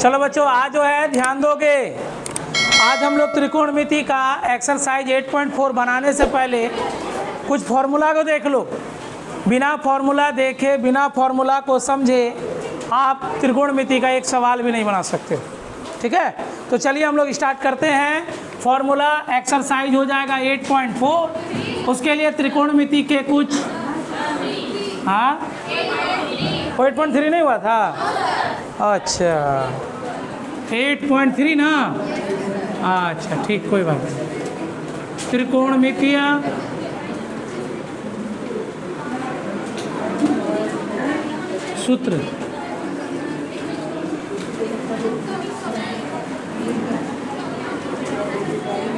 चलो बच्चों, आज जो है ध्यान दोगे, आज हम लोग त्रिकोणमिति का एक्सरसाइज 8.4 बनाने से पहले कुछ फॉर्मूला को देख लो। बिना फॉर्मूला देखे, बिना फॉर्मूला को समझे आप त्रिकोणमिति का एक सवाल भी नहीं बना सकते। ठीक है, तो चलिए हम लोग स्टार्ट करते हैं। फॉर्मूला एक्सरसाइज हो जाएगा 8.4। उसके लिए त्रिकोणमिति के कुछ 8.3 नहीं हुआ था? अच्छा 8.3 ना, अच्छा ठीक, कोई बात नहीं। त्रिकोणमितियाँ सूत्र,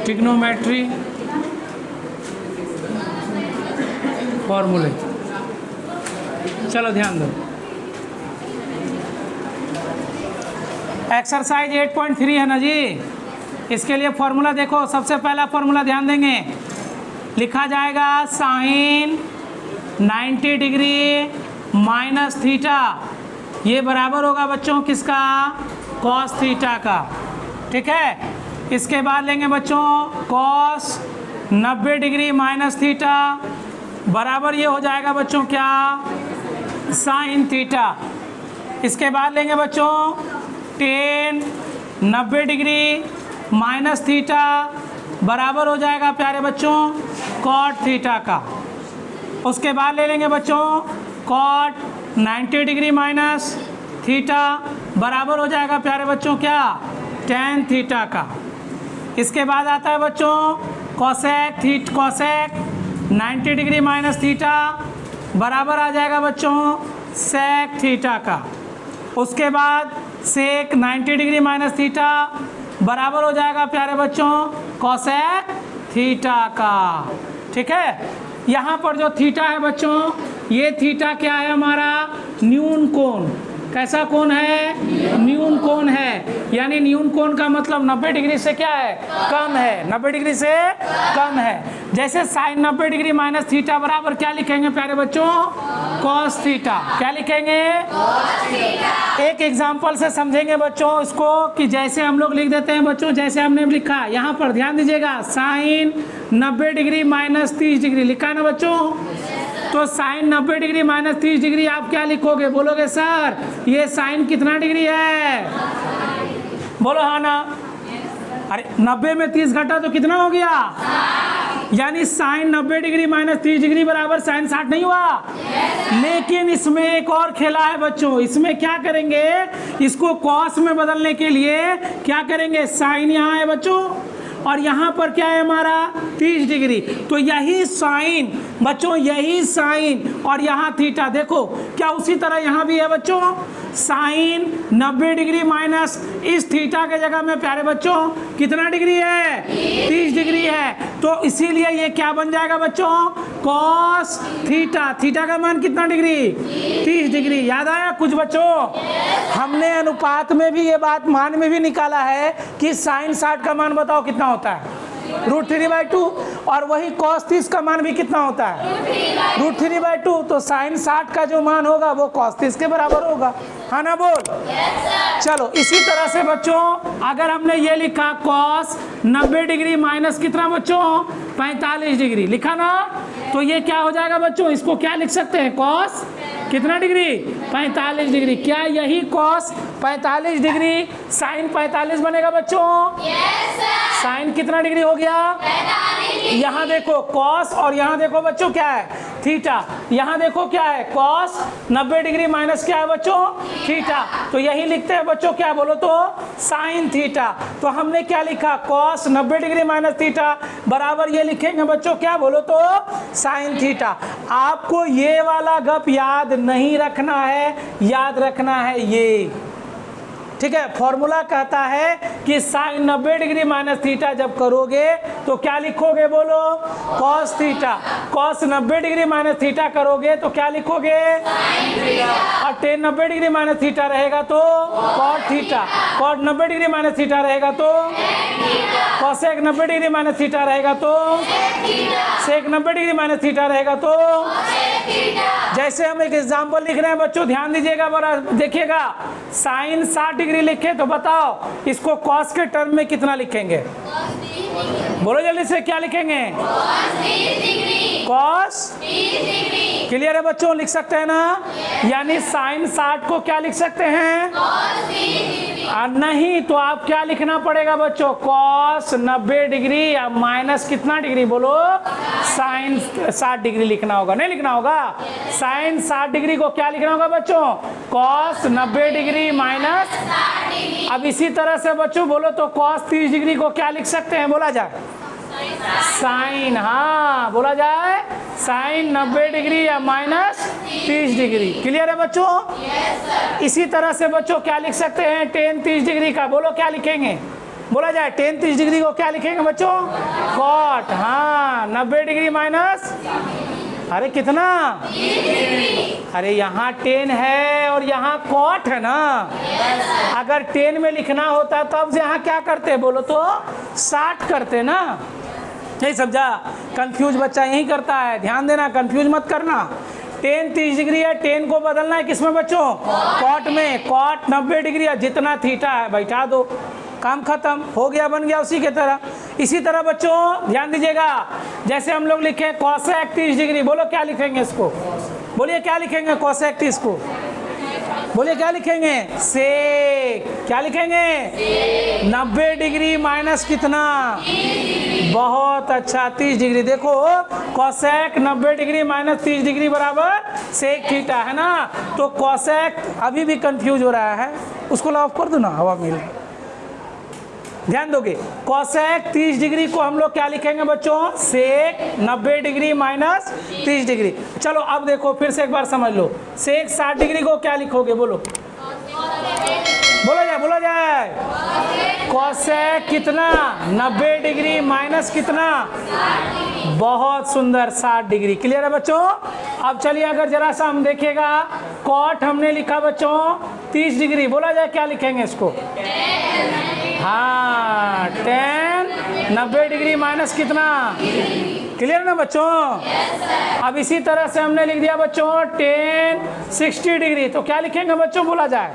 ट्रिग्नोमेट्री फॉर्मूले। चलो ध्यान दो, एक्सरसाइज 8.3 है ना जी। इसके लिए फॉर्मूला देखो, सबसे पहला फॉर्मूला ध्यान देंगे, लिखा जाएगा साइन 90 डिग्री माइनस थीटा, ये बराबर होगा बच्चों किसका? कॉस थीटा का। ठीक है, इसके बाद लेंगे बच्चों कॉस 90 डिग्री माइनस थीटा, बराबर ये हो जाएगा बच्चों क्या? Sine theta. इसके बाद लेंगे बच्चों टेन 90 डिग्री माइनस थीटा, बराबर हो जाएगा प्यारे बच्चों कॉट थीटा का। उसके बाद ले लेंगे बच्चों कॉट 90 डिग्री माइनस थीटा, बराबर हो जाएगा प्यारे बच्चों क्या? टेन थीटा का। इसके बाद आता है बच्चों कॉसेक 90 डिग्री माइनस थीटा, बराबर आ जाएगा बच्चों सेक थीटा का। उसके बाद सेक 90 डिग्री माइनस थीटा, बराबर हो जाएगा प्यारे बच्चों कॉसेक थीटा का। ठीक है, यहाँ पर जो थीटा है बच्चों, ये थीटा क्या है हमारा? न्यून कोण। कैसा कोण है? न्यून कोण है। यानी न्यून कोण का मतलब 90 डिग्री से क्या है? कम है। 90 डिग्री से कम है। जैसे साइन 90 डिग्री माइनस थीटा बराबर क्या लिखेंगे प्यारे बच्चों? Cos theta. क्या लिखेंगे? एक एग्जाम्पल से समझेंगे बच्चों इसको, कि जैसे हम लोग लिख देते हैं बच्चों, जैसे हमने लिखा यहाँ पर ध्यान दीजिएगा, साइन 90 डिग्री माइनस 30 डिग्री लिखा है ना बच्चों। तो साइन 90 डिग्री माइनस 30 डिग्री आप क्या लिखोगे? बोलोगे सर ये साइन कितना डिग्री है? बोलो हाँ ना। अरे 90 में 30 घटा तो कितना हो गया? यानी साइन 90 डिग्री माइनस 30 डिग्री बराबर साइन 60 नहीं हुआ? लेकिन इसमें एक और खेला है बच्चों। इसमें क्या करेंगे? इसको कॉस में बदलने के लिए क्या करेंगे? साइन यहाँ है बच्चों और यहाँ पर क्या है हमारा? 30 डिग्री। तो यही साइन बच्चों, यही साइन और यहाँ थीटा, देखो क्या उसी तरह यहाँ भी है बच्चों। साइन 90 डिग्री माइनस इस थीटा के जगह में प्यारे बच्चों कितना डिग्री है? 30 डिग्री है। तो इसीलिए ये क्या बन जाएगा बच्चों? Cos theta. थीटा का मान कितना डिग्री? 30 डिग्री। याद आया कुछ बच्चों? हमने अनुपात में भी ये बात मान में भी निकाला है कि साइन 60 का मान बताओ कितना होता है? √3/2। और वही cos 30 का मान भी कितना होता है? √3/2। तो साइन 60 का जो मान होगा वो cos 30 के बराबर होगा। हाँ ना बोल? चलो इसी तरह से बच्चों अगर हमने ये लिखा cos 90 डिग्री माइनस कितना बच्चों? 45 डिग्री लिखा ना, तो ये क्या हो जाएगा बच्चों? इसको क्या लिख सकते हैं? cos कितना डिग्री? 45 डिग्री। क्या यही cos 45 डिग्री साइन 45 बनेगा बच्चों? साइन कितना डिग्री हो गया? 45। यहाँ देखो cos और यहाँ देखो बच्चों क्या है? थीटा। यहाँ देखो क्या है? cos 90 डिग्री माइनस क्या है बच्चों? थीटा। तो यही लिखते हैं बच्चों क्या? बोलो तो साइन थीटा। तो हमने क्या लिखा? cos 90 डिग्री माइनस थीटा बराबर ये लिखेंगे बच्चों क्या? बोलो तो साइन थीटा। आपको ये वाला गप याद नहीं रखना है, याद रखना है ये। ठीक है, फॉर्मूला कहता है कि साइन 90 डिग्री माइनस थीटा जब करोगे तो क्या लिखोगे? बोलो cos theta. Cos 90 degree minus theta करोगे तो क्या लिखोगे? और टेन 90 डिग्री माइनस थीटा रहेगा तो cot theta. Cot 90 degree minus theta रहेगा तो कॉसेक 90 डिग्री माइनस थीटा रहेगा तो सेक 90 डिग्री माइनस थीटा रहेगा तो जैसे हम एक एग्जाम्पल लिख रहे हैं बच्चों, ध्यान दीजिएगा, बड़ा देखिएगा। साइन 60 डिग्री लिखे तो बताओ इसको कॉस के टर्म में कितना लिखेंगे? बोलो जल्दी से, क्या लिखेंगे? कॉस। क्लियर है बच्चों? लिख सकते हैं ना? यानी साइन 60 को क्या लिख सकते हैं? नहीं तो आप क्या लिखना पड़ेगा बच्चों? कॉस 90 डिग्री या माइनस कितना डिग्री? बोलो, साइन 60 डिग्री लिखना होगा। नहीं लिखना होगा? साइन 60 डिग्री को क्या लिखना होगा बच्चों? Cos 90 degree minus. अब इसी तरह से बच्चों बोलो तो कॉस 30 डिग्री को क्या लिख सकते हैं? बोला जाए साइन। हाँ बोला जाए साइन 90 डिग्री या माइनस 30 डिग्री। क्लियर है बच्चों? इसी तरह से बच्चों क्या लिख सकते हैं? टेन 30 डिग्री का। बोलो क्या लिखेंगे? बोला जाए टेन 30 डिग्री को क्या लिखेंगे बच्चों? कॉट। हाँ 90 डिग्री माइनस, अरे कितना? अरे यहाँ 10 है और यहाँ कॉट है ना। अगर 10 में लिखना होता तब यहाँ क्या करते? बोलो तो 60 करते ना। नहीं समझा? कंफ्यूज बच्चा यही करता है, ध्यान देना, कंफ्यूज मत करना। 10 30 डिग्री है, 10 को बदलना है किसमें बच्चों? कॉट में। कॉट 90 डिग्री है, जितना थीटा है बैठा दो, काम खत्म हो गया, बन गया उसी के तरह। इसी तरह बच्चों ध्यान दीजिएगा, जैसे हम लोग लिखे कोसेक 30 डिग्री। बोलो क्या लिखेंगे इसको? बोलिए क्या लिखेंगे कोसेक 30 को? बोलिए क्या लिखेंगे? सेक। क्या लिखेंगे? 90 डिग्री माइनस कितना? बहुत अच्छा 30 डिग्री। देखो कोसेक 90 डिग्री माइनस 30 डिग्री बराबर सेक थीटा है ना। तो कोसेक अभी भी कंफ्यूज हो रहा है, उसको ऑफ कर दो ना, हवा मिल। ध्यान दोगे, कोसेक 30 डिग्री को हम लोग क्या लिखेंगे बच्चों? सेक 90 डिग्री माइनस 30 डिग्री। चलो अब देखो फिर से एक बार समझ लो, सेक 60 डिग्री को क्या लिखोगे? बोलो बोला जाए, बोला जाए कोसेक कितना? 90 डिग्री माइनस कितना? बहुत सुंदर 60 डिग्री। क्लियर है बच्चों? अब चलिए अगर जरा सा हम देखेगा, कॉट हमने लिखा बच्चों 30 डिग्री। बोला जाए क्या लिखेंगे इसको? हाँ 10 90 डिग्री माइनस कितना? क्लियर ना बच्चों? अब इसी तरह से हमने लिख दिया बच्चों 10 60 डिग्री। तो क्या लिखेंगे बच्चों? बोला जाए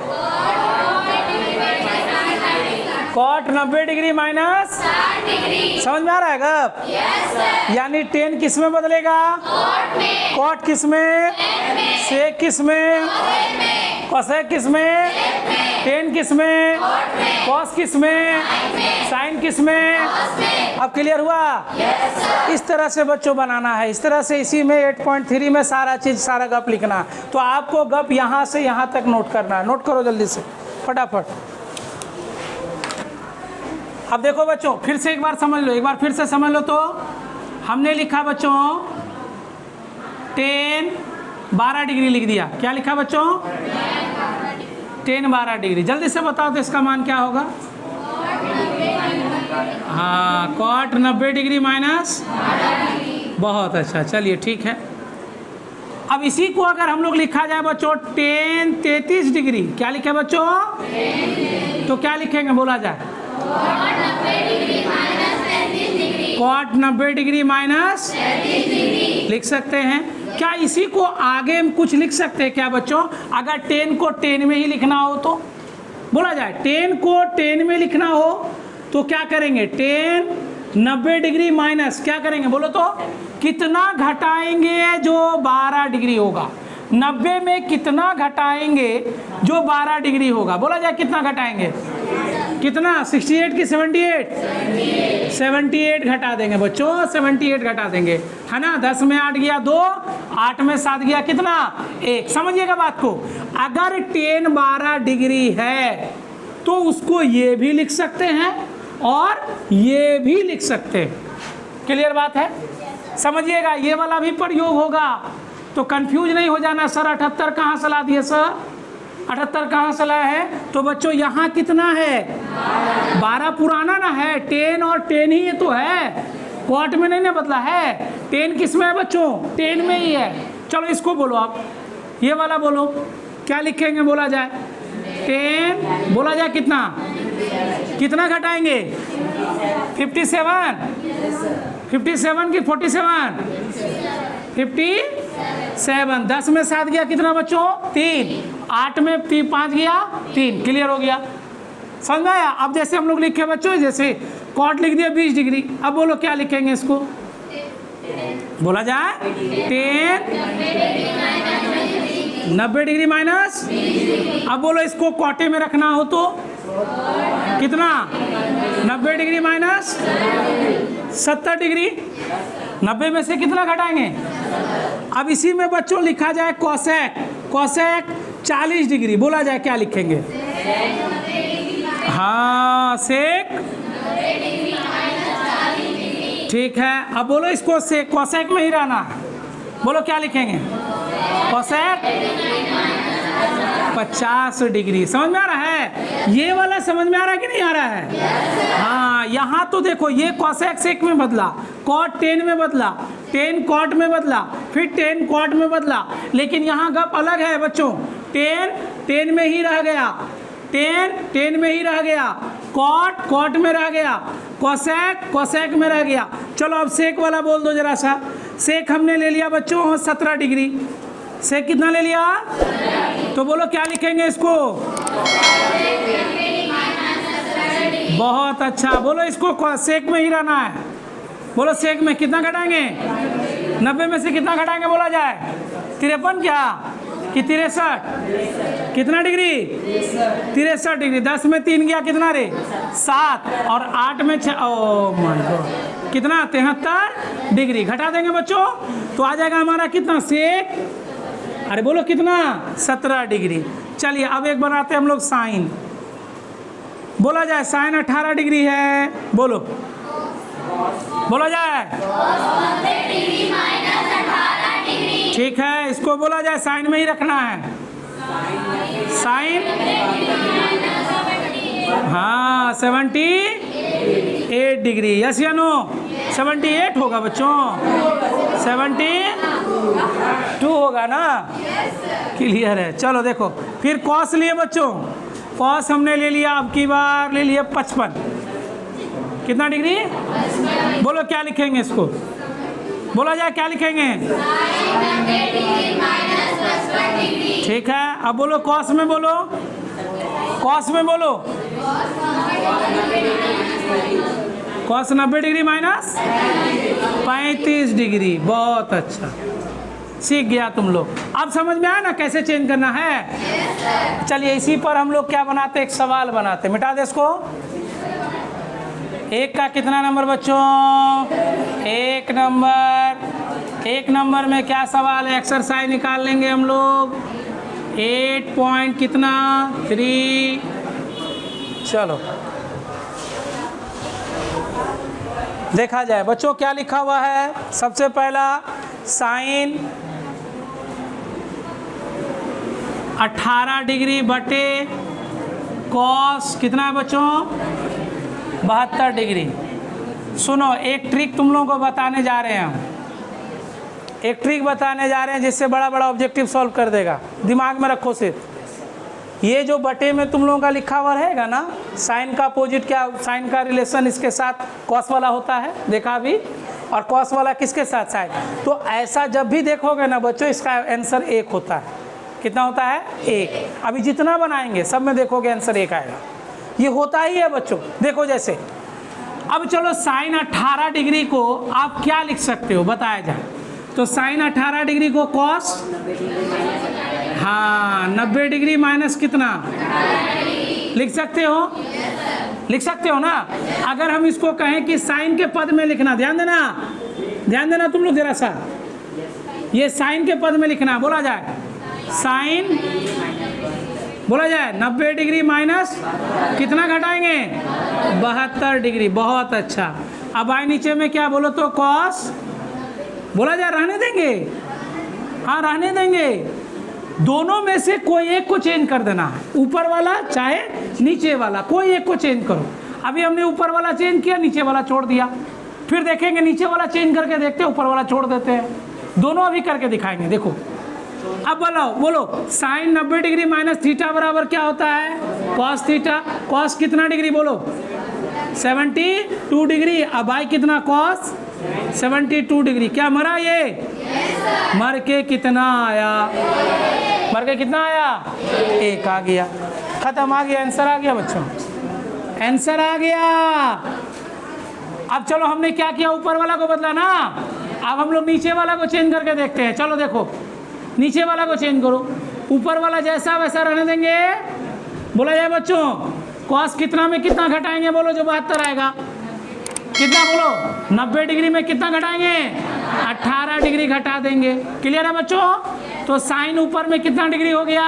कॉट 90 डिग्री माइनस। समझ में आ रहा है गप? यानी 10 किस में बदलेगा? कॉट किस में? सेक किस में? कोसेक किस में? 10 किस में? कॉस किस में? साइन किस में? अब क्लियर हुआ? इस तरह से बच्चों बनाना है, इस तरह से इसी में 8.3 में सारा चीज़, सारा गप लिखना। तो आपको गप यहाँ से यहाँ तक नोट करना है। नोट करो जल्दी से फटाफट। अब देखो बच्चों फिर से एक बार समझ लो, एक बार फिर से समझ लो। तो हमने लिखा बच्चों 10 12 डिग्री लिख दिया। क्या लिखा बच्चों? 10 12 डिग्री। जल्दी से बताओ तो इसका मान क्या होगा? हाँ कॉट 90 डिग्री माइनस। बहुत अच्छा, चलिए ठीक है। अब इसी को अगर हम लोग लिखा जाए बच्चों 10 33 डिग्री। क्या लिखे बच्चों? तो क्या लिखेंगे? बोला जाए कॉट 90 डिग्री माइनस लिख सकते हैं। क्या इसी को आगे हम कुछ लिख सकते हैं क्या बच्चों? अगर 10 को 10 में ही लिखना हो तो बोला जाए 10 को 10 में लिखना हो तो क्या करेंगे? 10 90 डिग्री माइनस क्या करेंगे? बोलो तो कितना घटाएंगे जो 12 डिग्री होगा? 90 में कितना घटाएंगे जो 12 डिग्री होगा? बोला जाए कितना घटाएंगे? कितना? 68 की 78? 78 घटा देंगे बच्चों, 78 घटा देंगे, है ना। 10 में 8 गया 2, 8 में 7 गया कितना? 1। समझिएगा बात को। अगर 10 12 डिग्री है तो उसको ये भी लिख सकते हैं और ये भी लिख सकते हैं। क्लियर बात है? समझिएगा, ये वाला भी प्रयोग होगा तो कंफ्यूज नहीं हो जाना। सर 78 कहाँ से ला दिए सर? 78 कहाँ से लाया है? तो बच्चों यहाँ कितना है? 12 पुराना ना है, 10 और 10 ही ये तो है, क्वाट में नहीं ना बदला है। 10 किस में है बच्चों? 10 में ही है। चलो इसको बोलो आप, ये वाला बोलो क्या लिखेंगे? बोला जाए 10 बोला जाए कितना? कितना घटाएंगे? 57 57 की 47 7, 10 में 7 गया कितना बच्चों 3, 8 में 5 गया 3, क्लियर हो गया, समझ में आया। अब जैसे हम लोग लिखे बच्चों, जैसे कॉट लिख दिया 20 डिग्री, अब बोलो क्या लिखेंगे इसको, बोला जाए 10 90 डिग्री माइनस, अब बोलो इसको कॉटे में रखना हो तो कितना 90 डिग्री माइनस 70 डिग्री, 90 में से कितना घटाएंगे। अब इसी में बच्चों लिखा जाए कोसेक, कोसेक 40 डिग्री, बोला जाए क्या लिखेंगे, हाँ सेक, ठीक है। अब बोलो इसको से कोसेक में ही रहना, बोलो क्या लिखेंगे, कोसेक 50 डिग्री, समझ में आ रहा है, ये वाला समझ में आ रहा है कि नहीं आ रहा है, हाँ। यहाँ तो देखो ये कोसेक सेक में बदला, कॉट 10 में बदला, 10 कॉट में बदला, फिर 10 कॉट में बदला, लेकिन यहाँ गप अलग है बच्चों, 10 में ही रह गया, 10 में ही रह गया, कॉट में रह गया, कोसेक में रह गया। चलो अब सेक वाला बोल दो जरा सा, सेक हमने ले लिया बच्चों 17 डिग्री, सेक कितना ले लिया, तो बोलो क्या लिखेंगे इसको, बहुत अच्छा, बोलो इसको सेक में ही रहना है, बोलो सेक में कितना घटाएंगे, 90 में से कितना घटाएंगे, बोला जाए 53 क्या कि 63, कितना डिग्री 63 डिग्री, 10 में 3 गया कितना रे 7, और 8 में 6, ओ माय गॉड कितना 73 डिग्री, घटा देंगे बच्चों तो आ जाएगा हमारा कितना सेक, अरे बोलो कितना 17 डिग्री। चलिए अब एक बनाते हैं हम लोग साइन, बोला जाए साइन 18 डिग्री है, बोलो बोला जाए, ठीक है, इसको बोला जाए साइन में ही रखना है, साइन हाँ 78 डिग्री, यस या नो, 78 होगा बच्चों, 72 होगा ना, क्लियर है। चलो देखो फिर कॉस लिए बच्चों, कॉस हमने ले लिया, अब की बार ले लिया 55, कितना डिग्री, बोलो क्या लिखेंगे इसको, बोला जाए क्या लिखेंगे, ठीक है। अब बोलो कॉस में बोलो, कॉस में बोलो, कॉस 90 डिग्री माइनस 35 डिग्री, बहुत अच्छा, सीख गया तुम लोग। अब समझ में आया ना कैसे चेंज करना है। चलिए इसी पर हम लोग क्या बनाते, एक सवाल बनाते, मिटा दे इसको। एक का कितना नंबर बच्चों, एक नंबर में क्या सवाल है, एक्सरसाइज निकाल लेंगे हम लोग 8 पॉइंट कितना 3। चलो देखा जाए बच्चों क्या लिखा हुआ है। सबसे पहला साइन 18 डिग्री बटे कॉस कितना है बच्चों 72 डिग्री। सुनो एक ट्रिक तुम लोगों को बताने जा रहे हैं हम, एक ट्रिक बताने जा रहे हैं जिससे बड़ा बड़ा ऑब्जेक्टिव सॉल्व कर देगा। दिमाग में रखो सिर्फ ये जो बटे में तुम लोगों का लिखा हुआ रहेगा ना, साइन का अपोजिट क्या, साइन का रिलेशन इसके साथ कॉस वाला होता है, देखा अभी, और कॉस वाला किसके साथ साइन। तो ऐसा जब भी देखोगे ना बच्चों इसका आंसर 1 होता है। कितना होता है 1। अभी जितना बनाएंगे सब में देखोगे आंसर 1 आएगा, ये होता ही है बच्चों। देखो जैसे अब चलो साइन 18 डिग्री को आप क्या लिख सकते हो बताया जाए तो साइन 18 डिग्री को कॉस, हाँ 90 डिग्री माइनस कितना लिख सकते हो, लिख सकते हो ना। अगर हम इसको कहें कि साइन के पद में लिखना, ध्यान देना तुम लोग जरा सा, ये साइन के पद में लिखना, बोला जाए साइन, बोला जाए 90 डिग्री माइनस कितना घटाएंगे 72 डिग्री। बहुत अच्छा। अब आए नीचे में क्या बोलो तो कॉस, बोला जाए रहने देंगे, हाँ रहने देंगे। दोनों में से कोई एक को चेंज कर देना है, ऊपर वाला चाहे नीचे वाला, कोई एक को चेंज करो। अभी हमने ऊपर वाला चेंज किया, नीचे वाला छोड़ दिया, फिर देखेंगे नीचे वाला चेंज करके देखते हैं, ऊपर वाला छोड़ देते हैं। दोनों अभी करके दिखाएंगे। देखो अब बोलो साइन 90 डिग्री माइनस थीटा बराबर क्या होता है कॉस थीटा। कॉस कितना डिग्री बोलो 72 डिग्री। अब आई कितना कॉस 72 डिग्री। क्या मरा ये मर के कितना आया? मर के कितना आया? 1 आ गया। खत्म, आ गया, आंसर आ गया बच्चों, आंसर आ गया। अब चलो हमने क्या किया, ऊपर वाला को बदला ना, अब हम लोग नीचे वाला को चेंज करके देखते हैं। चलो देखो, नीचे वाला को चेंज करो, ऊपर वाला जैसा वैसा रहने देंगे। बोला जाए बच्चों, कॉस कितना में कितना घटाएंगे? बोलो, जो 72 आएगा। कितना बोलो? 90 डिग्री में कितना घटाएंगे? 18 डिग्री घटा देंगे। क्लियर है बच्चों? तो साइन ऊपर में कितना डिग्री हो गया?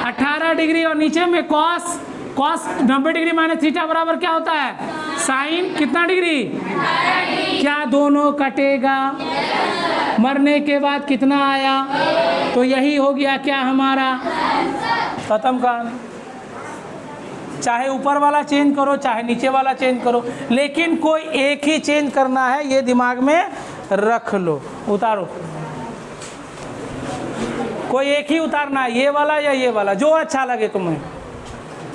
18 डिग्री, और नीचे में cos, cos 90 degree minus theta बराबर क्या होता है? साइन कितना डिग्री? क्या दोनों कटेगा? मरने के बाद कितना आया? तो यही हो गया क्या हमारा? खत्म कहानी। चाहे ऊपर वाला चेंज करो, चाहे नीचे वाला चेंज करो, लेकिन कोई एक ही चेंज करना है, ये दिमाग में रख लो। उतारो, कोई एक ही उतारना है, ये वाला या ये वाला, जो अच्छा लगे तुम्हें।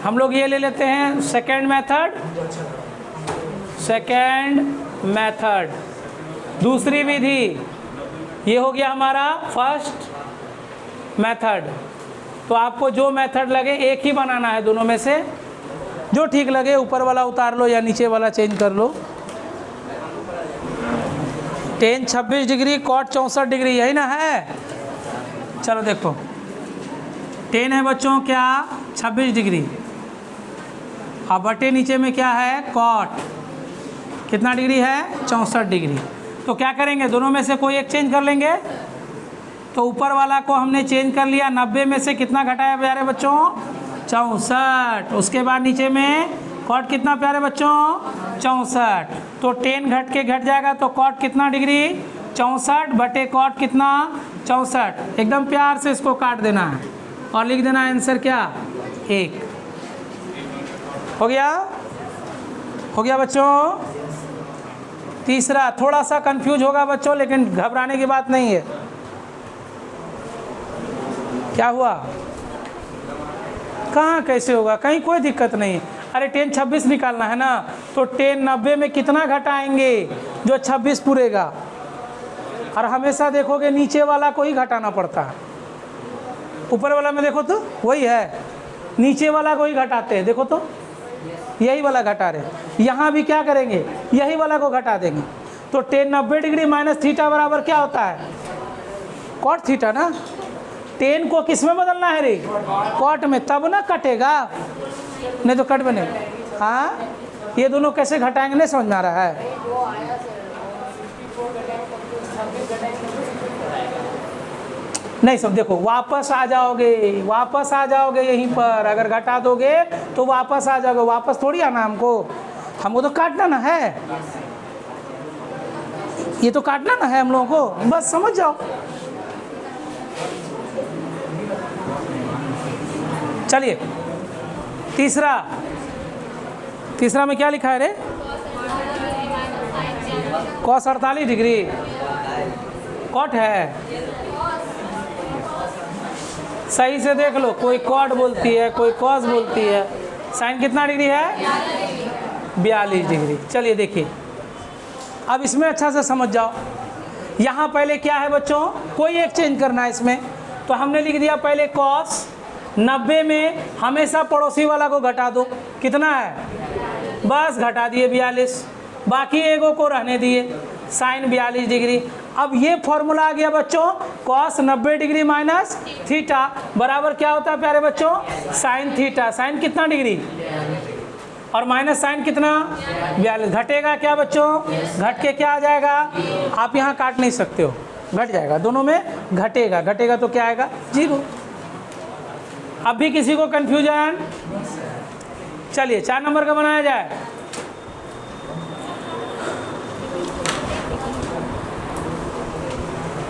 हम लोग ये ले लेते हैं सेकेंड मेथड, सेकेंड मेथड। दूसरी विधि ये हो गया हमारा फर्स्ट मेथड। तो आपको जो मेथड लगे एक ही बनाना है, दोनों में से जो ठीक लगे। ऊपर वाला उतार लो या नीचे वाला चेंज कर लो। टेन 26 डिग्री, कॉट 64 डिग्री, यही ना है? चलो देखो, टेन है बच्चों क्या? 26 डिग्री, अब बटे नीचे में क्या है? कॉट कितना डिग्री है? 64 डिग्री। तो क्या करेंगे, दोनों में से कोई एक चेंज कर लेंगे। तो ऊपर वाला को हमने चेंज कर लिया, 90 में से कितना घटाया प्यारे बच्चों? 64। उसके बाद नीचे में कॉट कितना प्यारे बच्चों? 64। तो 10 घट के घट जाएगा, तो कॉट कितना डिग्री? 64 बटे कॉट कितना? 64। एकदम प्यार से इसको काट देना है और लिख देना आंसर क्या? 1। हो गया? हो गया बच्चों? तीसरा थोड़ा सा कंफ्यूज होगा बच्चों, लेकिन घबराने की बात नहीं है। क्या हुआ? कहाँ कैसे होगा? कहीं कोई दिक्कत नहीं। अरे 10 26 निकालना है ना, तो 10 90 में कितना घटाएंगे? जो 26 पूरेगा। और हमेशा देखोगे नीचे वाला को ही घटाना पड़ता है। ऊपर वाला में देखो तो वही है, नीचे वाला को ही घटाते हैं। देखो तो यही वाला घटा रहे। यहाँ भी क्या करेंगे? यही वाला को घटा देंगे। तो 10 90 डिग्री माइनस थीटा बराबर क्या होता है? कॉट थीटा ना। 10 को किस में बदलना है रे? कॉट में, तब ना कटेगा, नहीं तो कट बनेगा। हाँ, ये दोनों कैसे घटाएंगे नहीं समझ में आ रहा है। नहीं सब देखो, वापस आ जाओगे, वापस आ जाओगे यहीं पर। अगर घटा दोगे तो वापस आ जाओगे, वापस थोड़ी आना हमको तो काटना ना है, ये तो काटना ना है हम लोगों को, बस समझ जाओ। चलिए तीसरा में क्या लिखा है रे? कॉस 48 डिग्री कॉट है। सही से देख लो, कोई कॉट बोलती है, कोई कॉस बोलती है। साइन कितना डिग्री है? 42 डिग्री। चलिए देखिए, अब इसमें अच्छा से समझ जाओ। यहाँ पहले क्या है बच्चों? कोई एक चेंज करना है इसमें। तो हमने लिख दिया पहले कॉस 90 में हमेशा पड़ोसी वाला को घटा दो। कितना है? बस घटा दिए 42, बाकी एगो को रहने दिए। Sine 42 degree. अब ये फॉर्मूला आ गया बच्चों, कॉस 90 डिग्री माइनस थीटा बराबर क्या होता है प्यारे बच्चों? Sine theta. साइन कितना डिग्री और माइनस साइन कितना? 42। घटेगा क्या बच्चों? घट के क्या आ जाएगा? आप यहाँ काट नहीं सकते हो, घट जाएगा, दोनों में घटेगा। घटेगा तो क्या आएगा? 0। अब भी किसी को कन्फ्यूजन? चलिए 4 नंबर का बनाया जाए।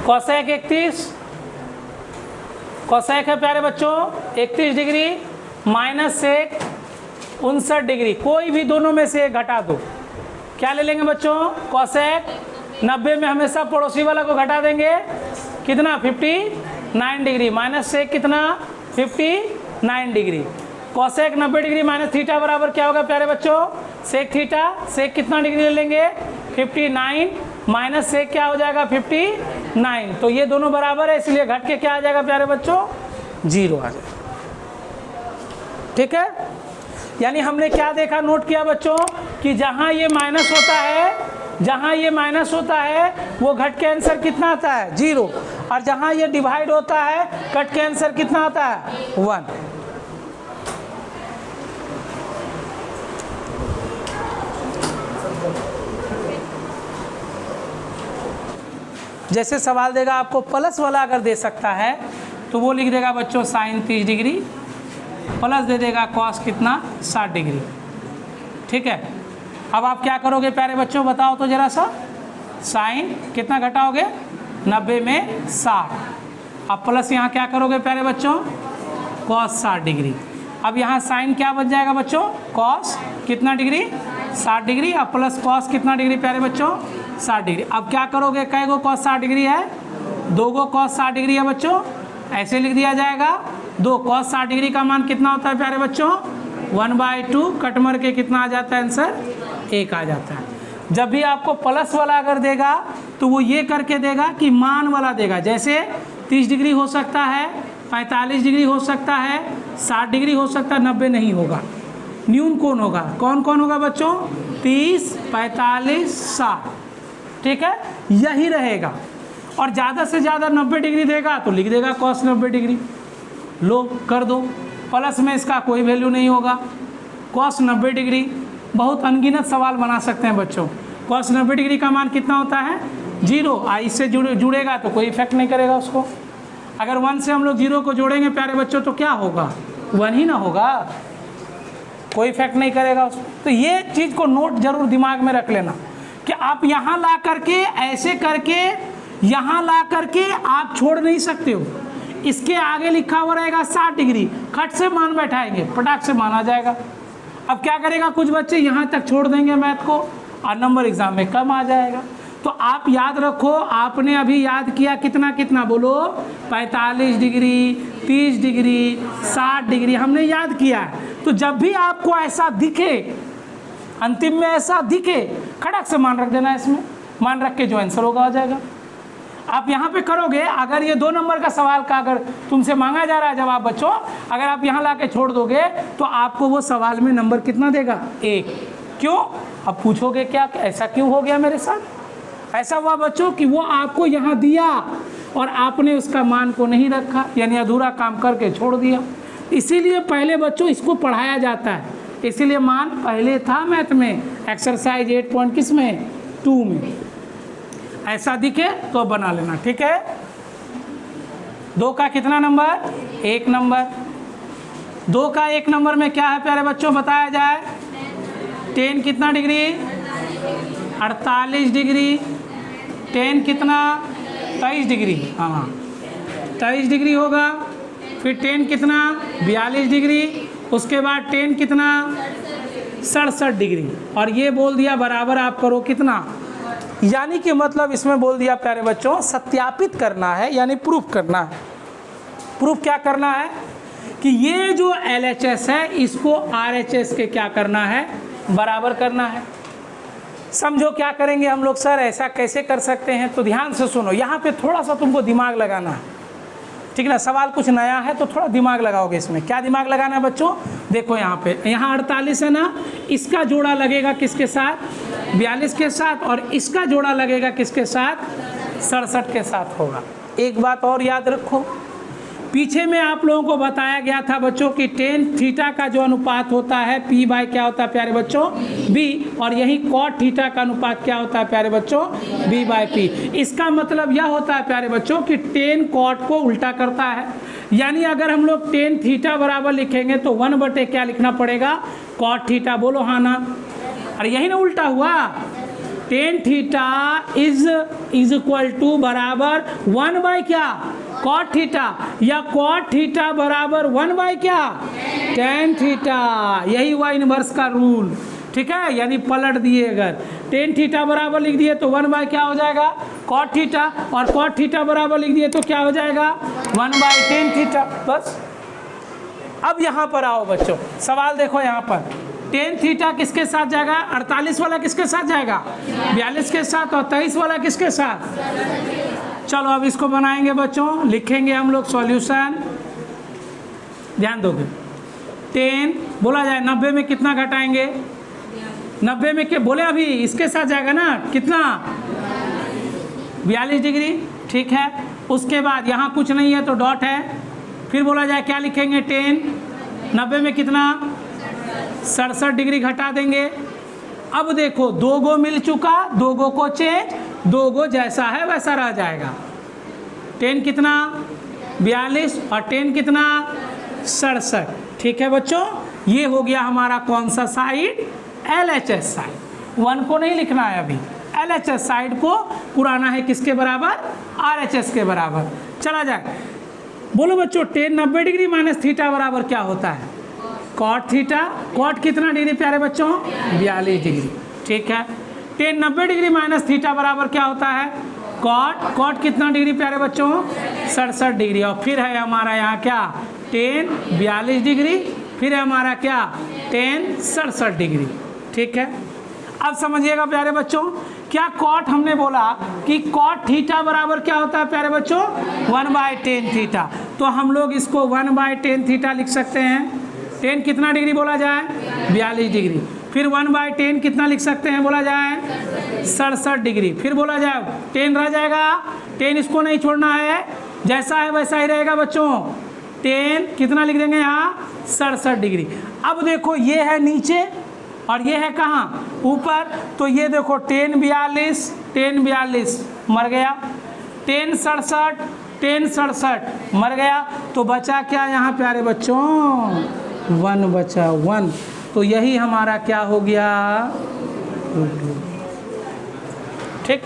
कोसेक 31, कोसेक है प्यारे बच्चों 31 डिग्री माइनस सेक 59 डिग्री। कोई भी दोनों में से घटा दो। क्या ले लेंगे बच्चों? कोसेक 90 में हमेशा पड़ोसी वाला को घटा देंगे। कितना? 59 डिग्री माइनस सेक कितना? 59 degree. Cosec 90 degree minus theta बराबर क्या होगा प्यारे बच्चों? Sec theta. सेक कितना डिग्री ले लेंगे? 59 माइनस से क्या हो जाएगा 59। तो ये दोनों बराबर है, इसलिए घट के क्या आ जाएगा प्यारे बच्चों 0 आ जाएगा। ठीक है, यानी हमने क्या देखा, नोट किया बच्चों कि जहां ये माइनस होता है, जहां ये माइनस होता है वो घट के आंसर कितना आता है 0, और जहां ये डिवाइड होता है घट के आंसर कितना आता है 1। जैसे सवाल देगा आपको प्लस वाला अगर दे सकता है तो वो लिख देगा बच्चों साइन 30 डिग्री प्लस दे देगा कॉस कितना 60 डिग्री। ठीक है, अब आप क्या करोगे प्यारे बच्चों बताओ तो जरा सा, साइन कितना घटाओगे 90 में 60, अब प्लस यहाँ क्या करोगे प्यारे बच्चों कॉस 60 डिग्री। अब यहाँ साइन क्या बच जाएगा बच्चों कॉस कितना डिग्री 60 डिग्री, अब प्लस कॉस कितना डिग्री प्यारे बच्चों 60 डिग्री। अब क्या करोगे, कै गो कॉस 60 डिग्री है, 2 गो कॉस 60 डिग्री है बच्चों, ऐसे लिख दिया जाएगा। 2 कॉस 60 डिग्री का मान कितना होता है प्यारे बच्चों 1/2, कट मर के कितना आ जाता है आंसर 1 आ जाता है। जब भी आपको प्लस वाला अगर देगा तो वो ये करके देगा कि मान वाला देगा, जैसे 30 डिग्री हो सकता है, 45 डिग्री हो सकता है, 60 डिग्री हो सकता है, 90 नहीं होगा। न्यून कौन होगा, कौन कौन होगा बच्चों 30, 45, 60। ठीक है, यही रहेगा। और ज़्यादा से ज़्यादा 90 डिग्री देगा तो लिख देगा कॉस 90 डिग्री, लो कर दो, प्लस में इसका कोई वैल्यू नहीं होगा, कॉस 90 डिग्री। बहुत अनगिनत सवाल बना सकते हैं बच्चों। कॉस 90 डिग्री का मान कितना होता है 0, इससे जुड़ेगा तो कोई इफेक्ट नहीं करेगा उसको। अगर 1 से हम लोग 0 को जोड़ेंगे प्यारे बच्चों तो क्या होगा 1 ही ना होगा, कोई इफेक्ट नहीं करेगा उसको। तो ये चीज़ को नोट जरूर दिमाग में रख लेना कि आप यहाँ ला करके ऐसे करके यहाँ ला करके आप छोड़ नहीं सकते हो। इसके आगे लिखा हुआ रहेगा 60 डिग्री, खट से मान बैठाएंगे पटाख से मान आ जाएगा। अब क्या करेगा कुछ बच्चे यहाँ तक छोड़ देंगे मैथ को और नंबर एग्जाम में कम आ जाएगा। तो आप याद रखो, आपने अभी याद किया कितना कितना बोलो 45 डिग्री 30 डिग्री 60 डिग्री हमने याद किया है। तो जब भी आपको ऐसा दिखे, अंतिम में ऐसा दिखे, खड़क से मान रख देना, इसमें मान रख के जो आंसर होगा आ जाएगा। आप यहाँ पे करोगे, अगर ये 2 नंबर का सवाल का अगर तुमसे मांगा जा रहा है जवाब बच्चों, अगर आप यहाँ ला के छोड़ दोगे तो आपको वो सवाल में नंबर कितना देगा 1। क्यों, अब पूछोगे क्या ऐसा क्यों हो गया मेरे साथ? ऐसा हुआ बच्चों कि वो आपको यहाँ दिया और आपने उसका मान को नहीं रखा, यानी अधूरा काम करके छोड़ दिया। इसीलिए पहले बच्चों इसको पढ़ाया जाता है, इसीलिए मान पहले था मैथ में एक्सरसाइज 8 किस में 2 में। ऐसा दिखे तो बना लेना। ठीक है, 2 का कितना नंबर 1 नंबर, 2 का 1 नंबर में क्या है प्यारे बच्चों बताया जाए, 10 कितना डिग्री 48 डिग्री, 10 कितना 23 डिग्री, हाँ 23 डिग्री होगा। फिर 10 कितना 42 डिग्री, उसके बाद 10 कितना 67 डिग्री, और ये बोल दिया बराबर आप करो कितना, यानी कि मतलब इसमें बोल दिया प्यारे बच्चों सत्यापित करना है, यानी प्रूफ करना है। प्रूफ क्या करना है कि ये जो LHS है इसको RHS के क्या करना है बराबर करना है। समझो क्या करेंगे हम लोग, सर ऐसा कैसे कर सकते हैं? तो ध्यान से सुनो, यहाँ पे थोड़ा सा तुमको दिमाग लगाना है, ठीक ना। सवाल कुछ नया है तो थोड़ा दिमाग लगाओगे इसमें। क्या दिमाग लगाना है बच्चों, देखो यहाँ पे, यहाँ 48 है ना, इसका जोड़ा लगेगा किसके साथ 42 के साथ, और इसका जोड़ा लगेगा किसके साथ 67 के साथ होगा। एक बात और याद रखो, पीछे में आप लोगों को बताया गया था बच्चों कि टेन थीटा का जो अनुपात होता है P बाय क्या होता है प्यारे बच्चों B, और यही कॉट थीटा का अनुपात क्या होता है प्यारे बच्चों B बाय P। इसका मतलब यह होता है प्यारे बच्चों कि टेन कॉट को उल्टा करता है, यानी अगर हम लोग टेन थीटा बराबर लिखेंगे तो 1 क्या लिखना पड़ेगा कॉट थीटा, बोलो हाँ ना। अरे यही ना उल्टा हुआ, tan theta is equal to बराबर 1 बाय क्या कॉट थीटा, या कॉट थीटा बराबर 1 बाय क्या टेन थीटा। यही हुआ इनवर्स का रूल, ठीक है। यानी पलट दिए, अगर टेन थीटा बराबर लिख दिए तो 1 बाय क्या हो जाएगा कॉट थीटा, और कॉट थीटा बराबर लिख दिए तो क्या हो जाएगा 1 बाय टेन थीटा। बस अब यहाँ पर आओ बच्चों, सवाल देखो यहाँ पर टेन थीटा किसके साथ जाएगा? 48 वाला किसके साथ जाएगा? 42 के साथ। और 23 वाला किसके साथ? चलो अब इसको बनाएंगे बच्चों, लिखेंगे हम लोग सॉल्यूशन। ध्यान दोगे, 10 बोला जाए 90 में कितना घटाएंगे? 90 में क्या बोले अभी? इसके साथ जाएगा ना, कितना? 42 डिग्री, ठीक है। उसके बाद यहाँ कुछ नहीं है तो डॉट है। फिर बोला जाए क्या लिखेंगे? 10 90 में कितना? 67 डिग्री घटा देंगे। अब देखो 2 गो मिल चुका, 2 गो को चेंज, 2 गो जैसा है वैसा रह जाएगा। 10 कितना? 42 और 10 कितना? 67। ठीक है बच्चों, ये हो गया हमारा कौन सा साइड? LHS side. 1 को नहीं लिखना है अभी, LHS साइड को पुराना है किसके बराबर? RHS के बराबर। चला जाए, बोलो बच्चों 10 90 डिग्री माइनस थीटा बराबर क्या होता है? Cot theta. कॉट कितना डिग्री प्यारे बच्चों? 42 डिग्री। ठीक है, 10 90 डिग्री माइनस थीटा बराबर क्या होता है? कॉट। कॉट कितना डिग्री प्यारे बच्चों? 67 डिग्री। और फिर है हमारा यहाँ क्या? 10 42 डिग्री, फिर है हमारा क्या? 10 67 डिग्री। ठीक है, अब समझिएगा प्यारे बच्चों, क्या कॉट हमने बोला कि कॉट थीटा बराबर क्या होता है प्यारे बच्चों? 1/10 थीटा। तो हम लोग इसको 1/10 थीटा लिख सकते हैं। 10 कितना डिग्री बोला जाए? 42 डिग्री। फिर 1/10 कितना लिख सकते हैं बोला जाए? 67 डिग्री। फिर बोला जाए 10 रह जाएगा, 10 इसको नहीं छोड़ना है, जैसा है वैसा ही रहेगा बच्चों। 10 कितना लिख देंगे यहाँ? 67 डिग्री। अब देखो ये है नीचे और ये है कहाँ? ऊपर। तो ये देखो 10 42 10 42 मर गया, 10 67 10 67 मर गया। तो बचा क्या यहाँ प्यारे बच्चों? 1 बचा, 1। तो यही हमारा क्या हो गया? ठीक,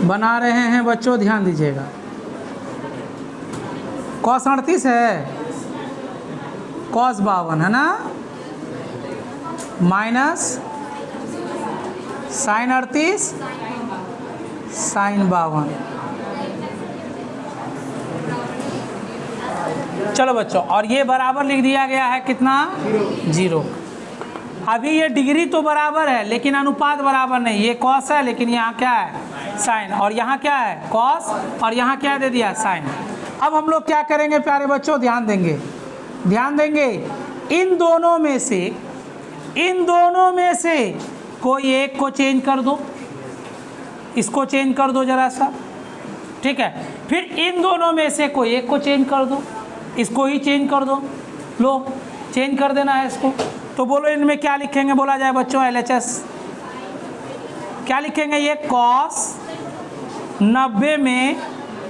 बना रहे हैं बच्चों, ध्यान दीजिएगा। cos 38 है, cos 52 है ना, माइनस sin 38 sin 52। चलो बच्चों, और ये बराबर लिख दिया गया है कितना? 0। अभी ये डिग्री तो बराबर है लेकिन अनुपात बराबर नहीं। ये cos है लेकिन यहाँ क्या है? साइन। और यहाँ क्या है? cos। और यहाँ क्या दे दिया? साइन। अब हम लोग क्या करेंगे प्यारे बच्चों? ध्यान देंगे, ध्यान देंगे। इन दोनों में से कोई एक को चेंज कर दो, इसको चेंज कर दो जरा सा, ठीक है। फिर इन दोनों में से कोई एक को चेंज कर दो, इसको ही चेंज कर दो। लो चेंज कर देना है इसको। तो बोलो इनमें क्या लिखेंगे बोला जाए बच्चों? LHS क्या लिखेंगे? ये cos 90 में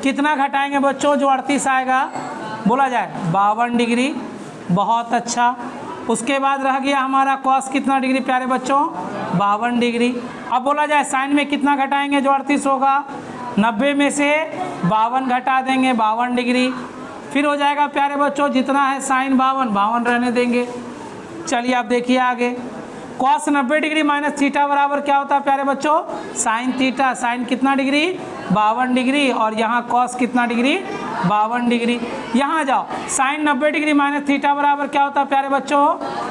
कितना घटाएंगे बच्चों? जो 38 आएगा बोला जाए 52 डिग्री। बहुत अच्छा। उसके बाद रह गया हमारा cos कितना डिग्री प्यारे बच्चों? 52 डिग्री। अब बोला जाए साइन में कितना घटाएंगे जो 38 होगा? 90 में से 52 घटा देंगे, 52 डिग्री। फिर हो जाएगा प्यारे बच्चों जितना है साइन 52 रहने देंगे। चलिए आप देखिए आगे, cos 90 डिग्री माइनस थीटा बराबर क्या होता है प्यारे बच्चों? Sine theta. साइन कितना डिग्री? 52 डिग्री। और यहाँ cos कितना डिग्री? 52 डिग्री। यहाँ जाओ, साइन 90 डिग्री माइनस थीटा बराबर क्या होता है प्यारे बच्चों?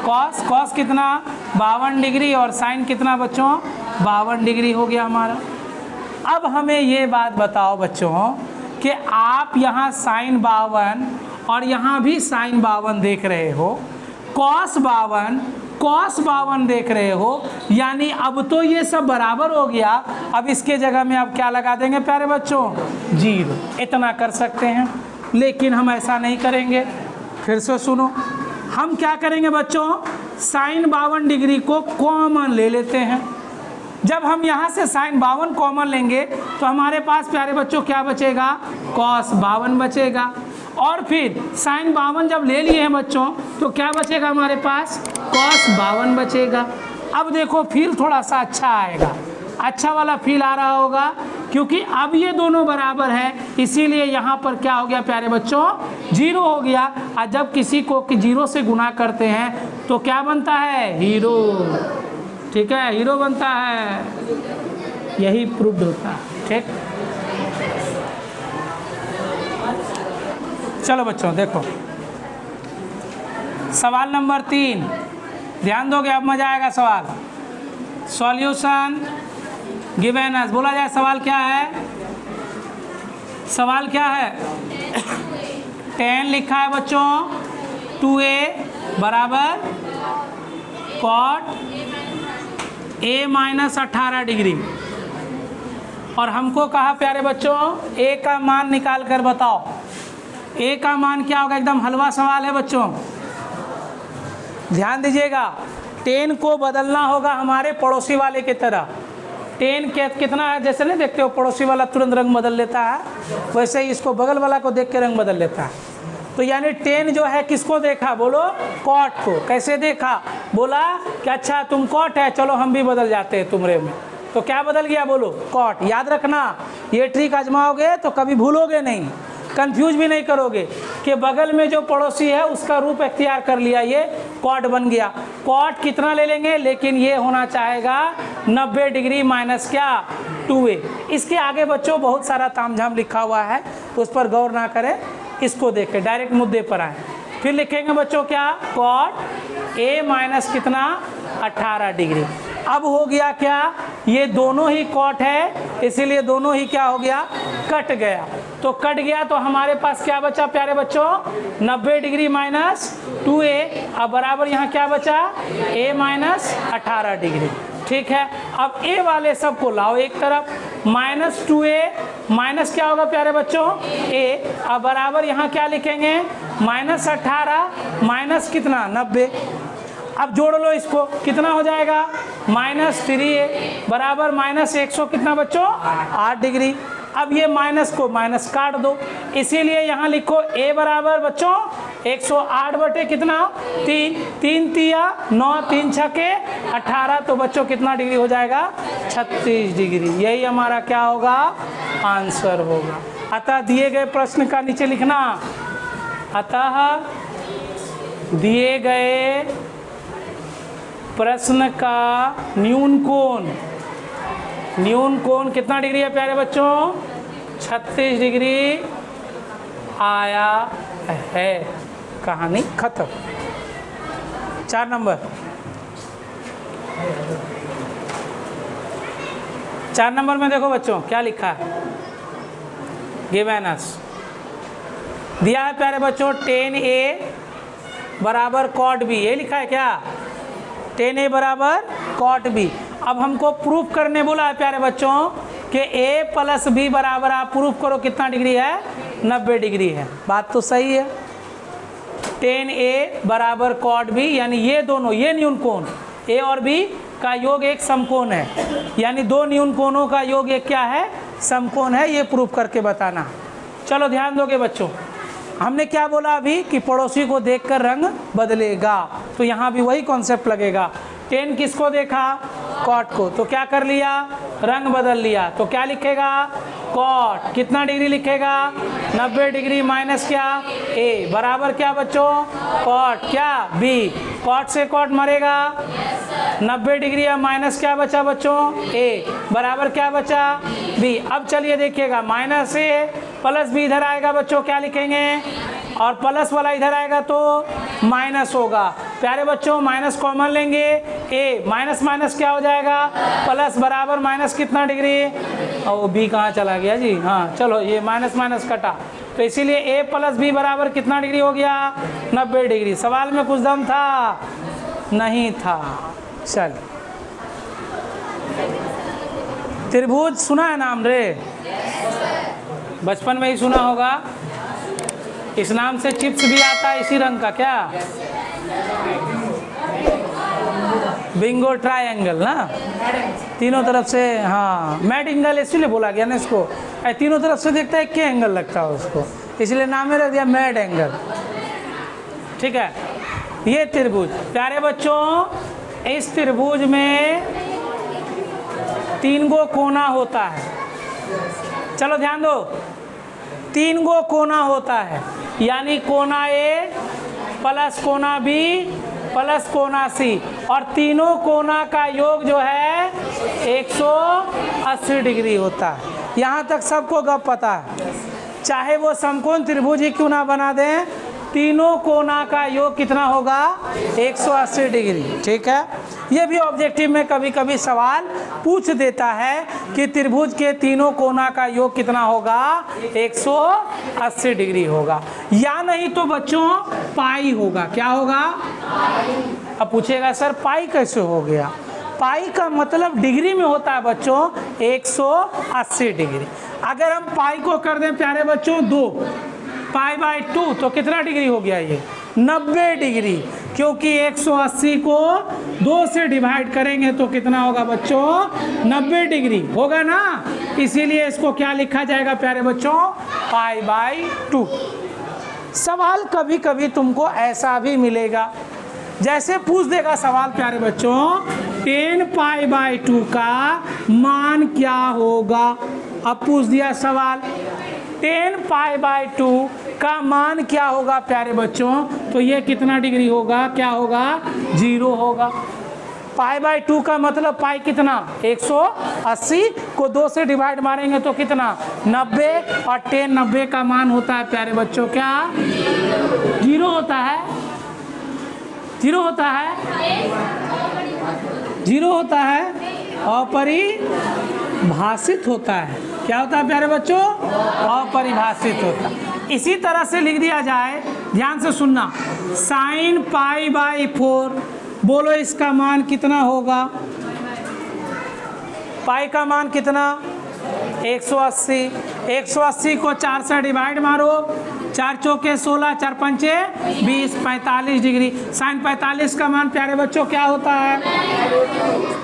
cos। cos कितना? 52 डिग्री। और साइन कितना बच्चों? 52 डिग्री हो गया हमारा। अब हमें ये बात बताओ बच्चों कि आप यहाँ साइन 52 और यहाँ भी साइन 52 देख रहे हो, cos 52 देख रहे हो, यानी अब तो ये सब बराबर हो गया। अब इसके जगह में आप क्या लगा देंगे प्यारे बच्चों? 0। इतना कर सकते हैं, लेकिन हम ऐसा नहीं करेंगे। फिर से सुनो, हम क्या करेंगे बच्चों? साइन 52 डिग्री को कॉमन ले लेते हैं। जब हम यहाँ से साइन 52 कॉमन लेंगे तो हमारे पास प्यारे बच्चों क्या बचेगा? cos 52 बचेगा। और फिर साइन 52 जब ले लिए हैं बच्चों तो क्या बचेगा हमारे पास? cos 52 बचेगा। अब देखो फील थोड़ा सा अच्छा आएगा, अच्छा वाला फील आ रहा होगा, क्योंकि अब ये दोनों बराबर है, इसीलिए यहाँ पर क्या हो गया प्यारे बच्चों? 0 हो गया। और जब किसी को 0 से गुना करते हैं तो क्या बनता है? हीरो। ठीक है, हीरो बनता है, यही प्रूव्ड होता है। ठीक। चलो बच्चों देखो सवाल नंबर 3, ध्यान दोगे अब मजा आएगा। सवाल सॉल्यूशन गिवन अस, बोला जाए सवाल क्या है? सवाल क्या है? 10 लिखा है बच्चों, 2a बराबर कॉट a माइनस 18 डिग्री, और हमको कहा प्यारे बच्चों a का मान निकाल कर बताओ। a का मान क्या होगा? एकदम हलवा सवाल है बच्चों, ध्यान दीजिएगा। 10 को बदलना होगा हमारे पड़ोसी वाले की तरह। 10 कितना है, जैसे नहीं देखते हो पड़ोसी वाला तुरंत रंग बदल लेता है, वैसे ही इसको बगल वाला को देख के रंग बदल लेता है। तो यानी 10 जो है किसको देखा? बोलो कॉट को। कैसे देखा? बोला कि अच्छा तुम कॉट है, चलो हम भी बदल जाते हैं तुमरे में। तो क्या बदल गया? बोलो कॉट। याद रखना, ये ट्रिक आजमाओगे तो कभी भूलोगे नहीं, कंफ्यूज भी नहीं करोगे कि बगल में जो पड़ोसी है उसका रूप इख्तियार कर लिया, ये कॉट बन गया। कॉट कितना ले लेंगे? लेकिन ये होना चाहेगा 90 डिग्री माइनस क्या? 2a। इसके आगे बच्चों बहुत सारा तामझाम लिखा हुआ है, उस पर गौर ना करें, इसको देखें, डायरेक्ट मुद्दे पर आए। फिर लिखेंगे बच्चों क्या? कॉट a माइनस कितना? 18 डिग्री। अब हो गया क्या? ये दोनों ही कॉट है, इसीलिए दोनों ही क्या हो गया? कट गया। तो कट गया तो हमारे पास क्या बचा प्यारे बच्चों? 90 डिग्री माइनस 2a। अब बराबर यहाँ क्या बचा? a minus 18 degree. ठीक है, अब a वाले सब को लाओ एक तरफ, माइनस 2a माइनस क्या होगा प्यारे बच्चों? a। अब बराबर यहाँ क्या लिखेंगे? माइनस 18 माइनस कितना? 90। अब जोड़ लो इसको, कितना हो जाएगा? माइनस 3a बराबर माइनस 100 कितना बच्चों? 8 डिग्री। अब ये माइनस को माइनस काट दो, इसीलिए यहाँ लिखो a बराबर बच्चों 108 बटे कितना? 3। 3 तिया 9, 3 छके 18, तो बच्चों कितना डिग्री हो जाएगा? 36 डिग्री। यही हमारा क्या होगा? आंसर होगा। अतः दिए गए प्रश्न का नीचे लिखना, अतः दिए गए प्रश्न का न्यून कोण कितना डिग्री है प्यारे बच्चों? 36 डिग्री आया है। कहानी खत्म। 4 नंबर, 4 नंबर में देखो बच्चों क्या लिखा है। गिवन अस दिया है प्यारे बच्चों 10a बराबर कॉट b। ये लिखा है क्या? 10a बराबर कॉट b। अब हमको प्रूफ करने बोला है प्यारे बच्चों कि a प्लस b बराबर, आप प्रूफ करो कितना डिग्री है? 90 डिग्री है। बात तो सही है। 10a बराबर कॉट b, यानी ये दोनों, ये न्यून कोण a और b का योग एक समकोण है, यानी दो न्यून कोणों का योग एक क्या है? समकोण है। ये प्रूफ करके बताना। चलो ध्यान दोगे बच्चों, हमने क्या बोला अभी कि पड़ोसी को देखकर रंग बदलेगा, तो यहाँ भी वही कॉन्सेप्ट लगेगा। 10 किसको देखा? कॉट को, तो क्या कर लिया? रंग बदल लिया। तो क्या लिखेगा? कॉट कितना डिग्री लिखेगा? 90 डिग्री माइनस क्या? a बराबर क्या बच्चों? कॉट क्या? b। कॉट से कॉट मरेगा, 90 डिग्री या माइनस क्या बचा बच्चों? a बराबर क्या बचा? b। अब चलिए देखिएगा, माइनस a प्लस b इधर आएगा बच्चों, क्या लिखेंगे? और प्लस वाला इधर आएगा तो माइनस होगा। प्यारे बच्चों माइनस कॉमन लेंगे, a माइनस माइनस क्या हो जाएगा? प्लस बराबर माइनस कितना डिग्री? और b कहाँ चला गया जी? हाँ चलो, ये माइनस माइनस कटा, तो इसीलिए a प्लस b बराबर कितना डिग्री हो गया? 90 डिग्री। सवाल में कुछ दम था? नहीं था। चल, त्रिभुज सुना है नाम रे? बचपन में ही सुना होगा। इस नाम से चिप्स भी आता है इसी रंग का, क्या? बिंगो ट्रायंगल ना, तीनों तरफ से। हाँ, मैड एंगल इसलिए बोला गया ना इसको, तीनों तरफ से देखता है एक एंगल लगता है उसको, इसलिए नाम में रख दिया मैड एंगल। ठीक है, ये त्रिभुज प्यारे बच्चों, इस त्रिभुज में 3 गो कोना होता है। चलो ध्यान दो, 3 गो कोना होता है, यानी कोना A प्लस कोना B प्लस कोना C, और तीनों कोना का योग जो है 180 डिग्री होता है। यहाँ तक सबको गप पता है। चाहे वो समकोण त्रिभुज ही क्यों ना बना दें, तीनों कोना का योग कितना होगा 180 डिग्री। ठीक है, ये भी ऑब्जेक्टिव में कभी कभी सवाल पूछ देता है कि त्रिभुज के तीनों कोना का योग कितना होगा 180 डिग्री होगा, या नहीं तो बच्चों पाई होगा। क्या होगा? अब पूछेगा सर पाई कैसे हो गया? पाई का मतलब डिग्री में होता है बच्चों 180 डिग्री। अगर हम पाई को कर दें प्यारे बच्चों 2 पाई बाई 2 तो कितना डिग्री हो गया ये 90 डिग्री, क्योंकि 180 को 2 से डिवाइड करेंगे तो कितना होगा बच्चों 90 डिग्री होगा ना। इसीलिए इसको क्या लिखा जाएगा प्यारे बच्चों पाई बाई 2। सवाल कभी कभी तुमको ऐसा भी मिलेगा, जैसे पूछ देगा सवाल प्यारे बच्चों 10 पाई बाई 2 का मान क्या होगा। अब पूछ दिया सवाल 10 पाई बाई 2 का मान क्या होगा प्यारे बच्चों, तो ये कितना डिग्री होगा, क्या होगा 0 होगा। पाई बाई 2 का मतलब पाई कितना 180 को 2 से डिवाइड मारेंगे तो कितना 90, और 10 90 का मान होता है प्यारे बच्चों क्या 0 होता है, 0 होता है, 0 होता है, अपरिभाषित होता है। क्या होता है प्यारे बच्चों अपरिभाषित होता है। इसी तरह से लिख दिया जाए, ध्यान से सुनना, साइन पाई बाई 4, बोलो इसका मान कितना होगा? पाई का मान कितना 180, 180 को 4 से डिवाइड मारो, 4 चौके 16, 4 पंचे 20, 45 डिग्री। साइन 45 का मान प्यारे बच्चों क्या होता है?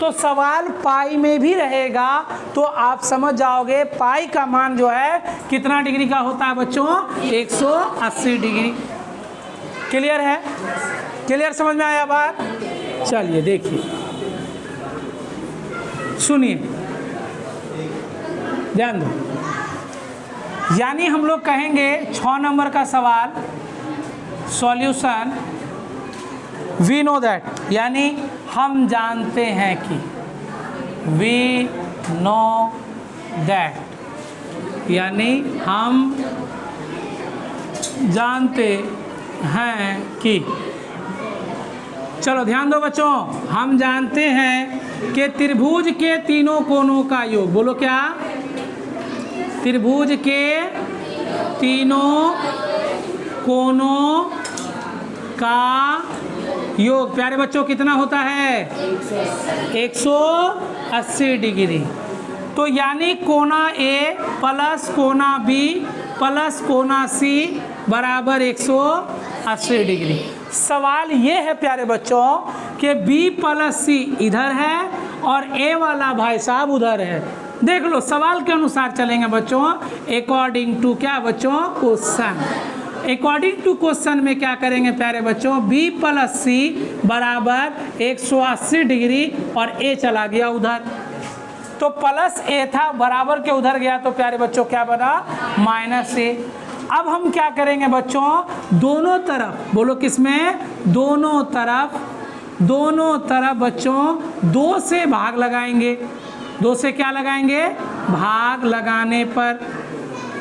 तो सवाल पाई में भी रहेगा तो आप समझ जाओगे पाई का मान जो है कितना डिग्री का होता है बच्चों 180 डिग्री। क्लियर है? क्लियर समझ में आया बात? चलिए देखिए, सुनिए, ध्यान दो। यानी हम लोग कहेंगे 6 नंबर का सवाल सॉल्यूशन वी नो दैट, यानी हम जानते हैं कि, वी नो दैट यानी हम जानते हैं कि। चलो ध्यान दो बच्चों, हम जानते हैं कि त्रिभुज के तीनों कोनों का योग, बोलो क्या? त्रिभुज के तीनों कोनों का योग प्यारे बच्चों कितना होता है 180 डिग्री। तो यानी कोना ए प्लस कोना बी प्लस कोना सी बराबर 180 डिग्री। सवाल ये है प्यारे बच्चों कि बी प्लस सी इधर है और ए वाला भाई साहब उधर है। देख लो, सवाल के अनुसार चलेंगे बच्चों, अकॉर्डिंग टू क्या बच्चों क्वेश्चन। अकॉर्डिंग टू क्वेश्चन में क्या करेंगे प्यारे बच्चों, बी प्लस सी बराबर 180 डिग्री और ए चला गया उधर, तो प्लस ए था बराबर के उधर गया तो प्यारे बच्चों क्या बना माइनस ए। अब हम क्या करेंगे बच्चों, दोनों तरफ, बोलो किसमें, दोनों तरफ बच्चों 2 से भाग लगाएंगे। 2 से क्या लगाएंगे, भाग लगाने पर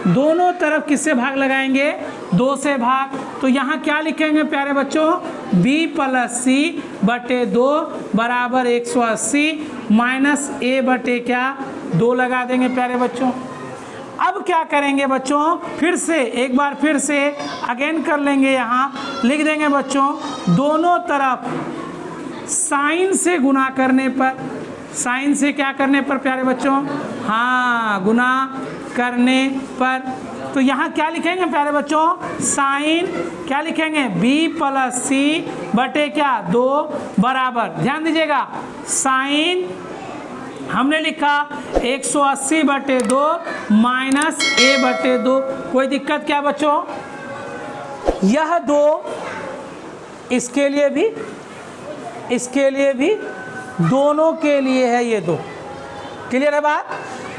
दोनों तरफ किससे भाग लगाएंगे, 2 से भाग। तो यहाँ क्या लिखेंगे प्यारे बच्चों, b प्लस सी बटे 2 बराबर 180 माइनस ए बटे क्या 2 लगा देंगे प्यारे बच्चों। अब क्या करेंगे बच्चों, फिर से एक बार फिर से अगेन कर लेंगे, यहाँ लिख देंगे बच्चों दोनों तरफ साइन से गुना करने पर, साइन से क्या करने पर प्यारे बच्चों, हाँ गुना करने पर। तो यहाँ क्या लिखेंगे प्यारे बच्चों, साइन क्या लिखेंगे b प्लस सी बटे क्या 2 बराबर, ध्यान दीजिएगा, साइन हमने लिखा 180 बटे 2 माइनस ए बटे 2। कोई दिक्कत क्या बच्चों, यह 2 इसके लिए भी, इसके लिए भी, दोनों के लिए है ये 2। क्लियर है बात?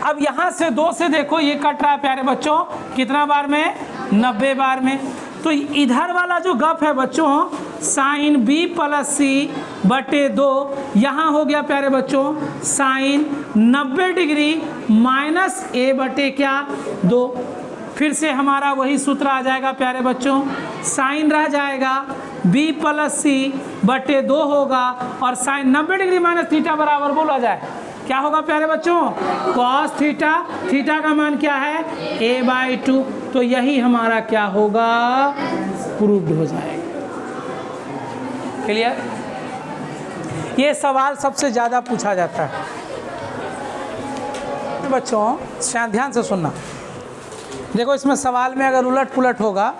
अब यहाँ से 2 से देखो ये कट रहा है प्यारे बच्चों कितना बार में, 90 बार में। तो इधर वाला जो गप है बच्चों साइन b प्लस सी बटे 2, यहाँ हो गया प्यारे बच्चों साइन 90 डिग्री माइनस ए बटे क्या 2। फिर से हमारा वही सूत्र आ जाएगा प्यारे बच्चों, साइन रह जाएगा b प्लस सी बटे 2 होगा और साइन 90 डिग्री माइनस थीटा बराबर बोला जाए क्या होगा प्यारे बच्चों, कॉस थीटा। थीटा का मान क्या है a/2। तो यही हमारा क्या होगा, प्रूव्ड हो जाएगा। क्लियर? ये सवाल सबसे ज़्यादा पूछा जाता है बच्चों, ध्यान से सुनना। देखो इसमें सवाल में अगर उलट पुलट होगा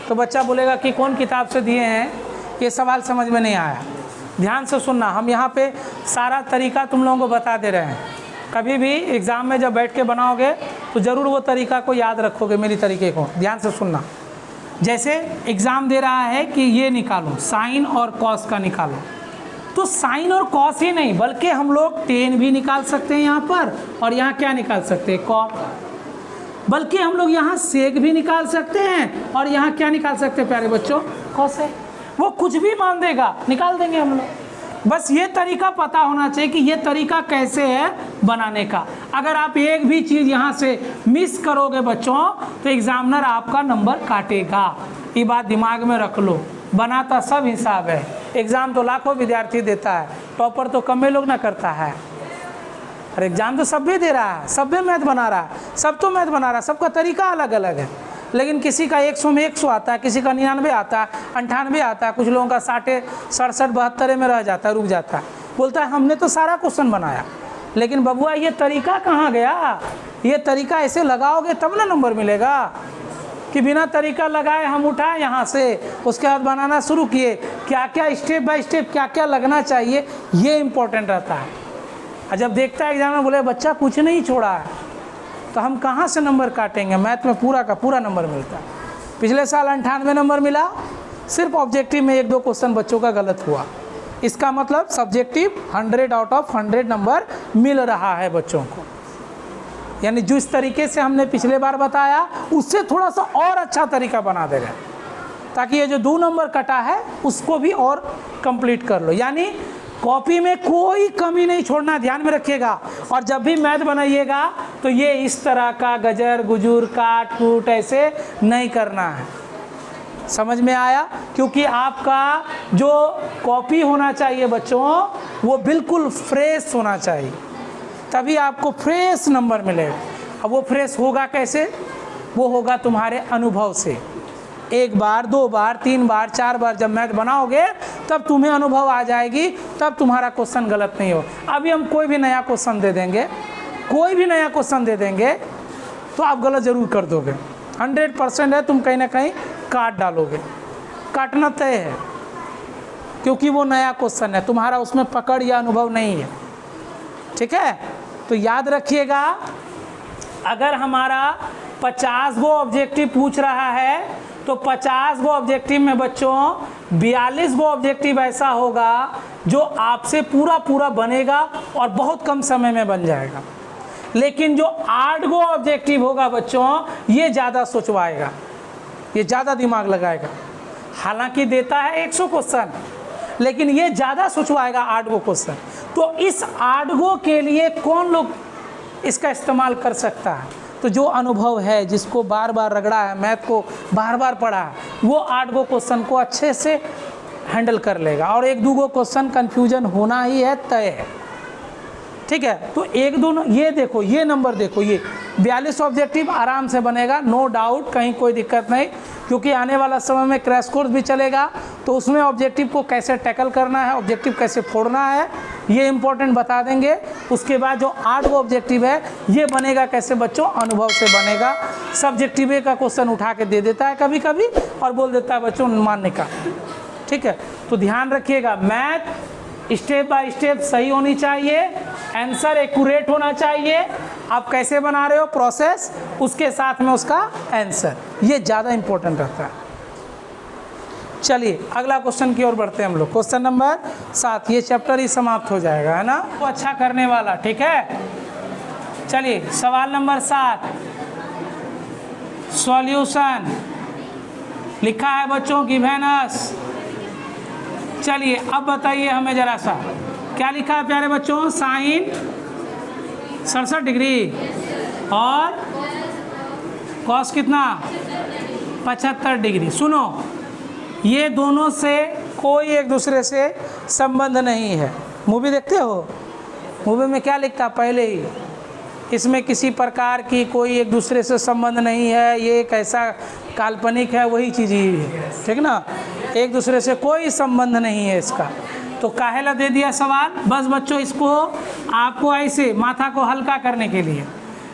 तो बच्चा बोलेगा कि कौन किताब से दिए हैं, ये सवाल समझ में नहीं आया। ध्यान से सुनना, हम यहाँ पे सारा तरीका तुम लोगों को बता दे रहे हैं। कभी भी एग्ज़ाम में जब बैठ के बनाओगे तो ज़रूर वो तरीका को याद रखोगे, मेरी तरीके को। ध्यान से सुनना, जैसे एग्ज़ाम दे रहा है कि ये निकालो, साइन और कॉस का निकालो, तो साइन और कॉस ही नहीं बल्कि हम लोग टेन भी निकाल सकते हैं यहाँ पर, और यहाँ क्या निकाल सकते हैं, कॉट। बल्कि हम लोग यहाँ सेक भी निकाल सकते हैं और यहाँ क्या निकाल सकते हैं प्यारे बच्चों, कॉस है। वो कुछ भी मान देगा, निकाल देंगे हम लोग। बस ये तरीका पता होना चाहिए कि ये तरीका कैसे है बनाने का। अगर आप एक भी चीज़ यहाँ से मिस करोगे बच्चों तो एग्जामिनर आपका नंबर काटेगा। ये बात दिमाग में रख लो। बनाता सब हिसाब है, एग्ज़ाम तो लाखों विद्यार्थी देता है, टॉपर तो कम लोग ना करता है। और एग्ज़ाम तो सब भी दे रहा है, सब भी मैथ बना रहा है, सब तो मैथ बना रहा है, सबका तरीका अलग अलग है। लेकिन किसी का 100 में 100 आता है, किसी का 99 आता है, 98 आता है, कुछ लोगों का 60, 67, 72 में रह जाता है, रुक जाता है। बोलता है हमने तो सारा क्वेश्चन बनाया। लेकिन बबुआ ये तरीका कहाँ गया? ये तरीका ऐसे लगाओगे तब ना नंबर मिलेगा, कि बिना तरीका लगाए हम उठाए यहाँ से, उसके बाद बनाना शुरू किए। क्या क्या स्टेप बाय स्टेप क्या क्या लगना चाहिए, ये इम्पोर्टेंट रहता है। और जब देखता है एग्जाम में बोले बच्चा कुछ नहीं छोड़ा है, तो हम कहाँ से नंबर काटेंगे? मैथ में पूरा का पूरा नंबर मिलता है। पिछले साल 98 नंबर मिला, सिर्फ ऑब्जेक्टिव में 1-2 क्वेश्चन बच्चों का गलत हुआ। इसका मतलब सब्जेक्टिव 100 आउट ऑफ 100 नंबर मिल रहा है बच्चों को। यानी जिस तरीके से हमने पिछले बार बताया उससे थोड़ा सा और अच्छा तरीका बना दे रहे हैं, ताकि ये जो 2 नंबर कटा है उसको भी और कंप्लीट कर लो। यानी कॉपी में कोई कमी नहीं छोड़ना, ध्यान में रखिएगा। और जब भी मैथ बनाइएगा तो ये इस तरह का गजर गुजूर काट कूट ऐसे नहीं करना है। समझ में आया? क्योंकि आपका जो कॉपी होना चाहिए बच्चों वो बिल्कुल फ्रेश होना चाहिए, तभी आपको फ्रेश नंबर मिलेगा। अब वो फ्रेश होगा कैसे? वो होगा तुम्हारे अनुभव से। 1 बार 2 बार 3 बार 4 बार जब मैथ बनाओगे तब तुम्हें अनुभव आ जाएगी, तब तुम्हारा क्वेश्चन गलत नहीं हो। अभी हम कोई भी नया क्वेश्चन दे देंगे, कोई भी नया क्वेश्चन दे देंगे तो आप गलत ज़रूर कर दोगे। 100% है, तुम कहीं ना कहीं काट डालोगे, काटना तय है, क्योंकि वो नया क्वेश्चन है, तुम्हारा उसमें पकड़ या अनुभव नहीं है। ठीक है, तो याद रखिएगा, अगर हमारा 50 गो ऑब्जेक्टिव पूछ रहा है तो 50 गो ऑब्जेक्टिव में बच्चों 42 गो ऑब्जेक्टिव ऐसा होगा जो आपसे पूरा पूरा बनेगा और बहुत कम समय में बन जाएगा। लेकिन जो 8 गो ऑब्जेक्टिव होगा बच्चों ये ज़्यादा सोचवाएगा, ये ज़्यादा दिमाग लगाएगा। हालांकि देता है 100 क्वेश्चन, लेकिन ये ज़्यादा सोचवाएगा 8 गो क्वेश्चन। तो इस 8 गो के लिए कौन लोग इसका इस्तेमाल कर सकता है? तो जो अनुभव है, जिसको बार बार रगड़ा है, मैथ को बार बार पढ़ा है, वो 8 गो क्वेश्चन को अच्छे से हैंडल कर लेगा। और 1-2 गो क्वेश्चन कन्फ्यूजन होना ही है, तय है। ठीक है, तो 1-2 ये देखो, ये नंबर देखो, ये 42 ऑब्जेक्टिव आराम से बनेगा, नो डाउट, कहीं कोई दिक्कत नहीं। क्योंकि आने वाला समय में क्रैश कोर्स भी चलेगा, तो उसमें ऑब्जेक्टिव को कैसे टैकल करना है, ऑब्जेक्टिव कैसे फोड़ना है, ये इंपॉर्टेंट बता देंगे। उसके बाद जो 8 गो ऑब्जेक्टिव है ये बनेगा कैसे बच्चों? अनुभव से बनेगा। सब्जेक्टिव का क्वेश्चन उठा के दे देता है कभी कभी और बोल देता है बच्चों मानने का। ठीक है, तो ध्यान रखिएगा, मैथ स्टेप बाय स्टेप सही होनी चाहिए, आंसर एक्यूरेट होना चाहिए। आप कैसे बना रहे हो प्रोसेस, उसके साथ में उसका आंसर, ये ज़्यादा इंपॉर्टेंट रहता है। चलिए अगला क्वेश्चन की ओर बढ़ते हैं हम लोग। क्वेश्चन नंबर 7, ये चैप्टर ही समाप्त हो जाएगा, है ना? वो अच्छा करने वाला, ठीक है। चलिए सवाल नंबर 7, सॉल्यूशन लिखा है बच्चों गिवेनस। चलिए अब बताइए हमें जरा सा, क्या लिखा है प्यारे बच्चों? साइन 67 डिग्री और कॉस कितना 75 डिग्री। सुनो, ये दोनों से कोई एक दूसरे से संबंध नहीं है। मूवी देखते हो, मूवी में क्या लिखता पहले ही, इसमें किसी प्रकार की कोई एक दूसरे से संबंध नहीं है, ये एक ऐसा काल्पनिक है, वही चीज़ ही है, ठीक ना, एक दूसरे से कोई संबंध नहीं है इसका। तो काहेला दे दिया सवाल, बस बच्चों इसको आपको ऐसे माथा को हल्का करने के लिए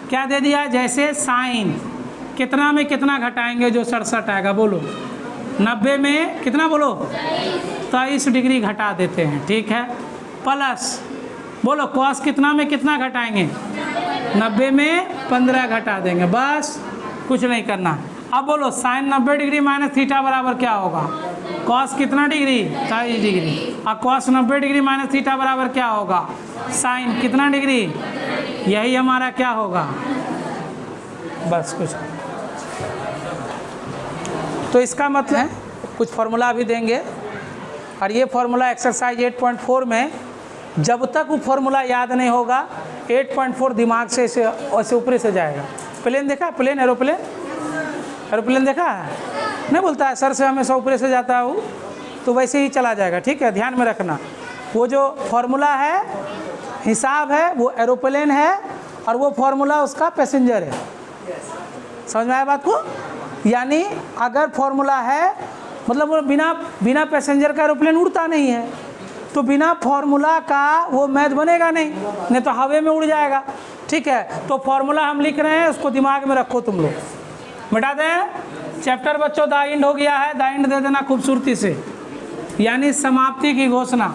क्या दे दिया, जैसे साइन कितना में कितना घटाएंगे जो 67 आएगा, बोलो 90 में कितना, बोलो 23 डिग्री घटा देते हैं, ठीक है। प्लस बोलो कॉस कितना में कितना घटाएंगे, 90 में 15 घटा देंगे, बस कुछ नहीं करना। अब बोलो साइन 90 डिग्री माइनस थीटा बराबर क्या होगा, कॉस कितना डिग्री 23 डिग्री, और कॉस 90 डिग्री माइनस थीटा बराबर क्या होगा, साइन कितना डिग्री, यही हमारा क्या होगा, बस कुछ। तो इसका मतलब है कुछ फॉर्मूला भी देंगे, और ये फॉर्मूला एक्सरसाइज 8.4 में जब तक वो फॉर्मूला याद नहीं होगा 8.4 दिमाग से ऐसे ऊपर से जाएगा। प्लेन देखा, प्लेन एरोप्लेन देखा है, नहीं बोलता है सर से हमेशा ऊपर से जाता हूँ, तो वैसे ही चला जाएगा, ठीक है, ध्यान में रखना। वो जो फॉर्मूला है, हिसाब है, वो एरोप्लेन है, और वो फॉर्मूला उसका पैसेंजर है। समझ में आया बात को? यानी अगर फॉर्मूला है मतलब वो बिना पैसेंजर का एरोप्लेन उड़ता नहीं है, तो बिना फॉर्मूला का वो मैथ बनेगा नहीं तो हवा में उड़ जाएगा, ठीक है। तो फॉर्मूला हम लिख रहे हैं, उसको दिमाग में रखो तुम लोग। मिटा दें चैप्टर बच्चों, द एंड हो गया है, द एंड दे देना खूबसूरती से, यानी समाप्ति की घोषणा।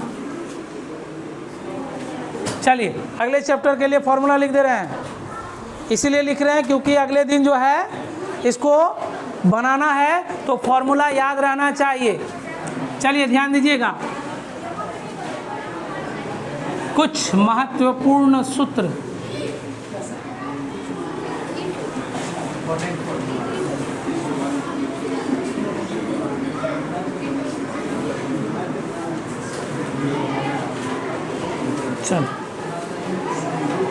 चलिए अगले चैप्टर के लिए फॉर्मूला लिख दे रहे हैं, इसीलिए लिख रहे हैं क्योंकि अगले दिन जो है इसको बनाना है, तो फॉर्मूला याद रहना चाहिए। चलिए ध्यान दीजिएगा, कुछ महत्वपूर्ण सूत्र। चल,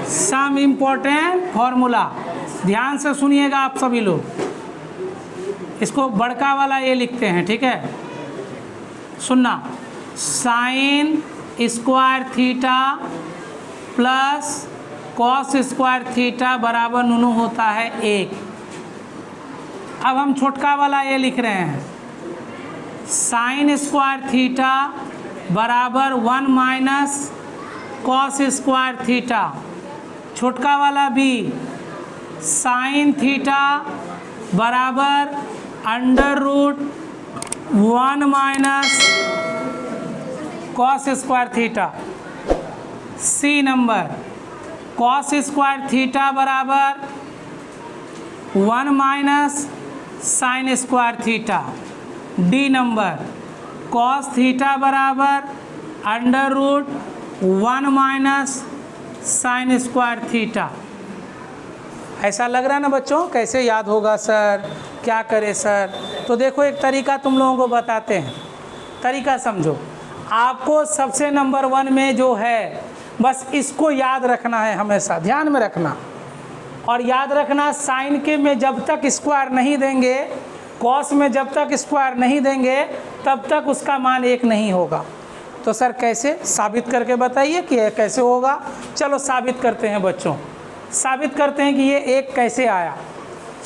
सम इम्पोर्टेंट फॉर्मूला, ध्यान से सुनिएगा आप सभी लोग, इसको बड़का वाला ये लिखते हैं, ठीक है, सुनना। Sign square theta plus cos square theta बराबर नूनू होता है 1। अब हम छोटका वाला ये लिख रहे हैं, साइन स्क्वायर थीटा बराबर 1 माइनस कॉस स्क्वायर थीटा। छोटका वाला भी साइन थीटा बराबर under root 1 minus cos square theta. C number cos square theta बराबर 1 minus sine square theta. D number cos theta बराबर under root 1 minus sine square theta. ऐसा लग रहा है ना बच्चों, कैसे याद होगा सर, क्या करें सर? तो देखो एक तरीका तुम लोगों को बताते हैं, तरीका समझो। आपको सबसे नंबर 1 में जो है बस इसको याद रखना है, हमेशा ध्यान में रखना। और याद रखना साइन के में जब तक स्क्वायर नहीं देंगे, कॉस में जब तक स्क्वायर नहीं देंगे, तब तक उसका मान 1 नहीं होगा। तो सर कैसे साबित करके बताइए कि कैसे होगा। चलो साबित करते हैं बच्चों, साबित करते हैं कि ये 1 कैसे आया।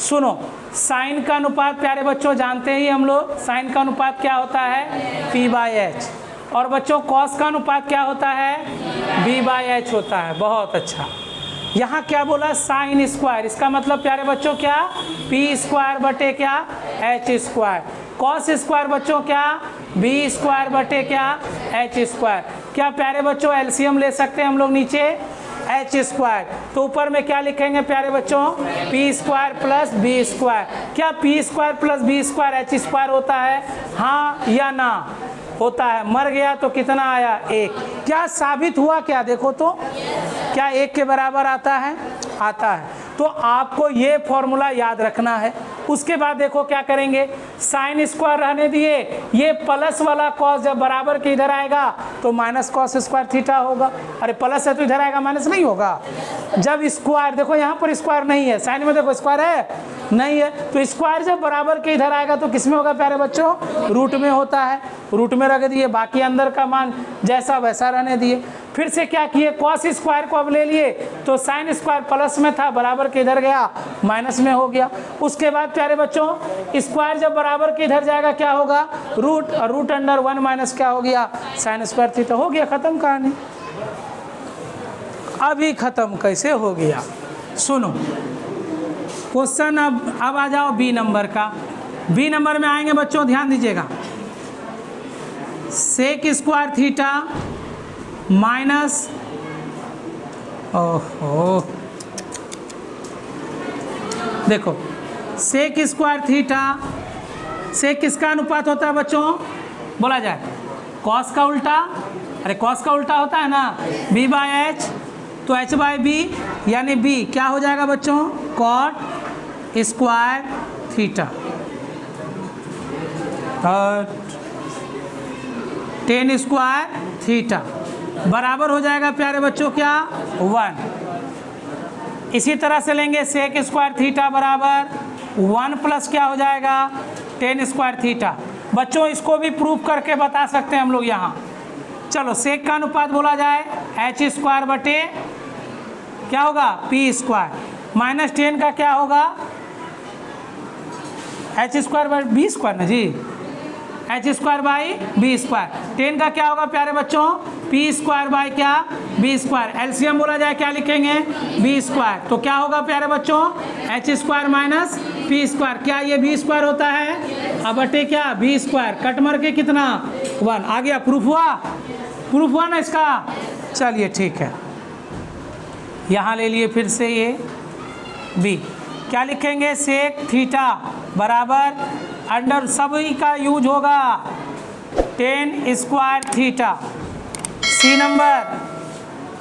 सुनो, साइन का अनुपात प्यारे बच्चों जानते ही हम लोग, साइन का अनुपात क्या होता है P/H, और बच्चों कॉस का अनुपात क्या होता है B/H होता है। बहुत अच्छा। यहाँ क्या बोला, साइन स्क्वायर, इसका मतलब प्यारे बच्चों क्या, P स्क्वायर बटे क्या H स्क्वायर। कॉस स्क्वायर बच्चों क्या B स्क्वायर बटे क्या H स्क्वायर। क्या प्यारे बच्चों एलसीएम ले सकते हैं हम लोग नीचे H स्क्वायर, तो ऊपर में क्या लिखेंगे प्यारे बच्चों P square plus B square. क्या P square plus B square H square होता है, हाँ या ना? होता है। मर गया तो कितना आया 1। क्या साबित हुआ, क्या देखो तो, क्या 1 के बराबर आता है, आता है। तो आपको ये फॉर्मूला याद रखना है। उसके बाद देखो क्या करेंगे, साइन स्क्वायर रहने दिए, ये प्लस वाला कॉस जब बराबर के इधर आएगा तो माइनस कॉस स्क्वायर थीटा होगा। अरे प्लस है तो इधर आएगा माइनस नहीं होगा। जब स्क्वायर, देखो यहाँ पर स्क्वायर नहीं है, साइन में देखो स्क्वायर है, नहीं है। तो स्क्वायर जब बराबर के इधर आएगा तो किस में होगा प्यारे बच्चों? रूट में होता है। रूट में रख दिए, बाकी अंदर का मान जैसा वैसा रहने दिए। फिर से क्या किए, कॉस स्क्वायर को अब ले लिए तो साइन स्क्वायर प्लस में था, बराबर के इधर गया माइनस में हो गया। उसके बाद प्यारे बच्चों स्क्वायर जब बराबर के इधर जाएगा क्या होगा? रूट, और रूट अंडर 1 माइनस क्या हो गया? Sign square theta. हो गया, खत्म कहानी। अभी खत्म कैसे हो गया? सुनो क्वेश्चन। अब आ जाओ बी नंबर का। बी नंबर में आएंगे बच्चों, ध्यान दीजिएगा। सेक स्क्वायर थीटा माइनस, ओहो देखो, सेक स्क्वायर थीटा, सेक किसका अनुपात होता है बच्चों? बोला जाए कॉस का उल्टा। अरे कॉस का उल्टा होता है ना, बी बाय एच, तो एच बाय बी यानी बी क्या हो जाएगा बच्चों? कॉट स्क्वायर थीटा और टेन स्क्वायर थीटा बराबर हो जाएगा प्यारे बच्चों क्या? 1। इसी तरह से लेंगे सेक स्क्वायर थीटा बराबर 1 प्लस क्या हो जाएगा? Ten square theta. बच्चों इसको भी प्रूफ करके बता सकते हैं हम लोग यहाँ। चलो सेक का अनुपात बोला जाए एच स्क्वायर बटे क्या होगा? पी स्क्वायर माइनस टेन का क्या होगा? H square by B square ना जी, H square by B square. Ten का क्या होगा प्यारे बच्चों? पी स्क्वायर बाई क्या? B square. एलसीएम बोला जाए क्या लिखेंगे? B square. तो क्या होगा प्यारे बच्चों? H square minus P square. क्या ये बी स्क्वायर होता है? अब बटे क्या? B square. कट मर के कितना? 1 आ गया। प्रूफ हुआ? प्रूफ हुआ ना इसका? चलिए ठीक है, यहाँ ले लिए फिर से ये बी। क्या लिखेंगे? सेक थीटा बराबर अंडर, सभी का यूज होगा, tan square theta. C number,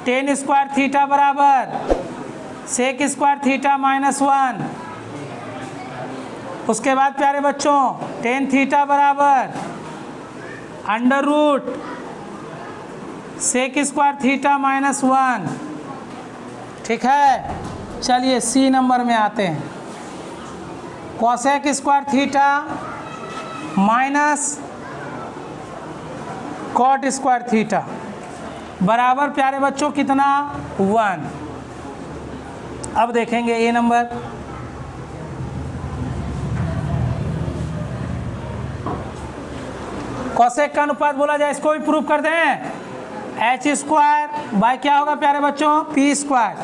tan square theta बराबर सेक स्क्वायर थीटा माइनस 1। उसके बाद प्यारे बच्चों टेन थीटा बराबर under root sec square theta minus 1। ठीक है, चलिए सी नंबर में आते हैं। Cosec square theta minus cot square theta बराबर प्यारे बच्चों कितना? 1। अब देखेंगे ए नंबर। कॉसेक का अनुपात बोला जाए, इसको भी प्रूफ कर दें। एच स्क्वायर बाय क्या होगा प्यारे बच्चों? पी स्क्वायर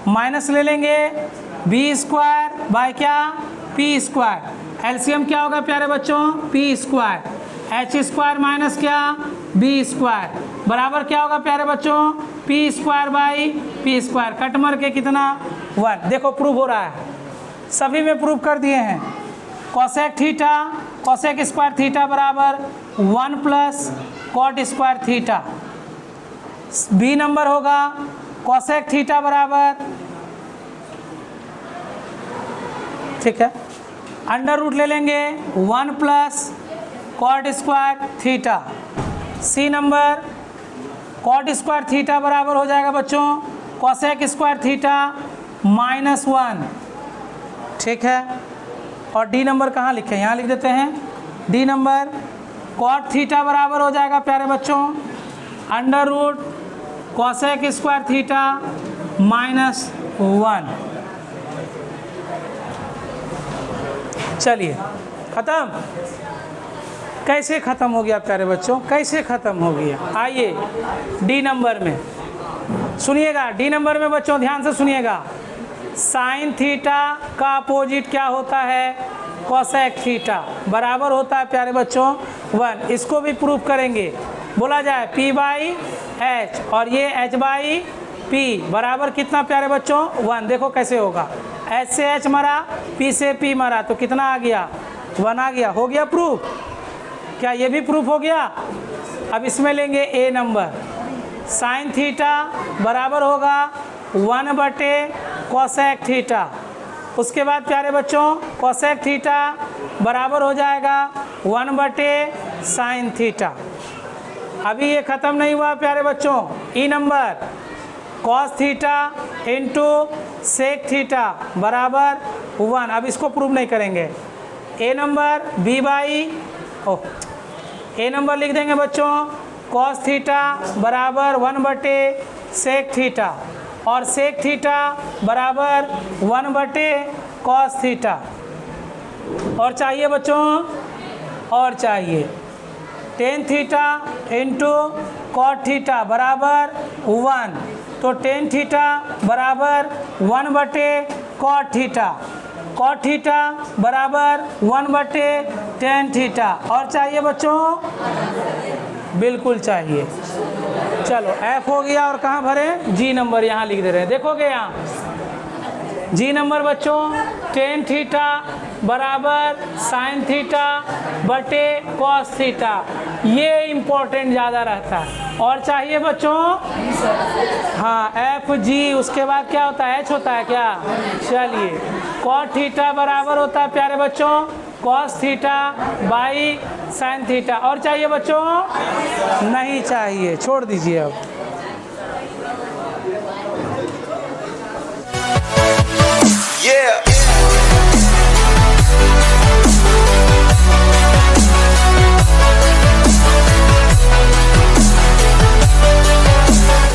माइनस ले लेंगे बी स्क्वायर बाय क्या? P square. एलसीएम क्या होगा प्यारे बच्चों? P square. H square minus क्या? बी स्क्वायर बराबर क्या होगा प्यारे बच्चों? P square by P square. Cut मर के कितना? 1। देखो प्रूफ हो रहा है, सभी में प्रूफ कर दिए हैं। Cosec theta, cosec square theta बराबर 1 plus cot square theta. B number होगा कॉसेक थीटा बराबर, ठीक है, अंडर रूट ले लेंगे 1 plus cot square theta. C number cot square theta बराबर हो जाएगा बच्चों कॉसेक स्क्वायर थीटा माइनस 1। ठीक है, और डी नंबर कहाँ लिखे? यहाँ लिख देते हैं। डी नंबर कॉट थीटा बराबर हो जाएगा प्यारे बच्चों under root cosec square theta minus 1। चलिए खत्म। कैसे ख़त्म हो गया प्यारे बच्चों? कैसे ख़त्म हो गया? आइए डी नंबर में सुनिएगा। डी नंबर में बच्चों ध्यान से सुनिएगा। साइन थीटा का अपोजिट क्या होता है? कोसेक थीटा बराबर होता है प्यारे बच्चों 1। इसको भी प्रूफ करेंगे। बोला जाए P बाई एच और ये H बाई P बराबर कितना प्यारे बच्चों? 1। देखो कैसे होगा। H से H मरा, P से P मरा, तो कितना आ गया? 1 आ गया। हो गया प्रूफ? क्या ये भी प्रूफ हो गया? अब इसमें लेंगे ए नंबर। साइन थीटा बराबर होगा 1 बटे कोसेक थीटा। उसके बाद प्यारे बच्चों कोसेक थीटा बराबर हो जाएगा 1 बटे साइन थीटा। अभी ये ख़त्म नहीं हुआ प्यारे बच्चों। E number cos theta into sec theta बराबर 1। अब इसको प्रूव नहीं करेंगे। A number B by A number लिख देंगे बच्चों कॉस थीटा बराबर 1/सेक थीटा और सेक थीटा बराबर 1/कॉस थीटा। और चाहिए बच्चों और चाहिए tan theta into cot theta बराबर 1, तो टेन थीटा बराबर 1/कॉट थीटा, कॉट थीटा बराबर 1/टेन थीटा। और चाहिए बच्चों बिल्कुल चाहिए। चलो एफ हो गया और कहाँ भरे जी नंबर यहाँ लिख दे रहे हैं, देखोगे यहाँ जी नंबर बच्चों टेन थीटा बराबर साइन थीटा बटे कॉस थीटा, ये इम्पोर्टेंट ज़्यादा रहता है। और चाहिए बच्चों हाँ एफ जी, उसके बाद क्या होता है एच होता है क्या, चलिए कॉट थीटा बराबर होता है प्यारे बच्चों cos theta by sine theta. और चाहिए बच्चों नहीं चाहिए, छोड़ दीजिए अब। Yeah.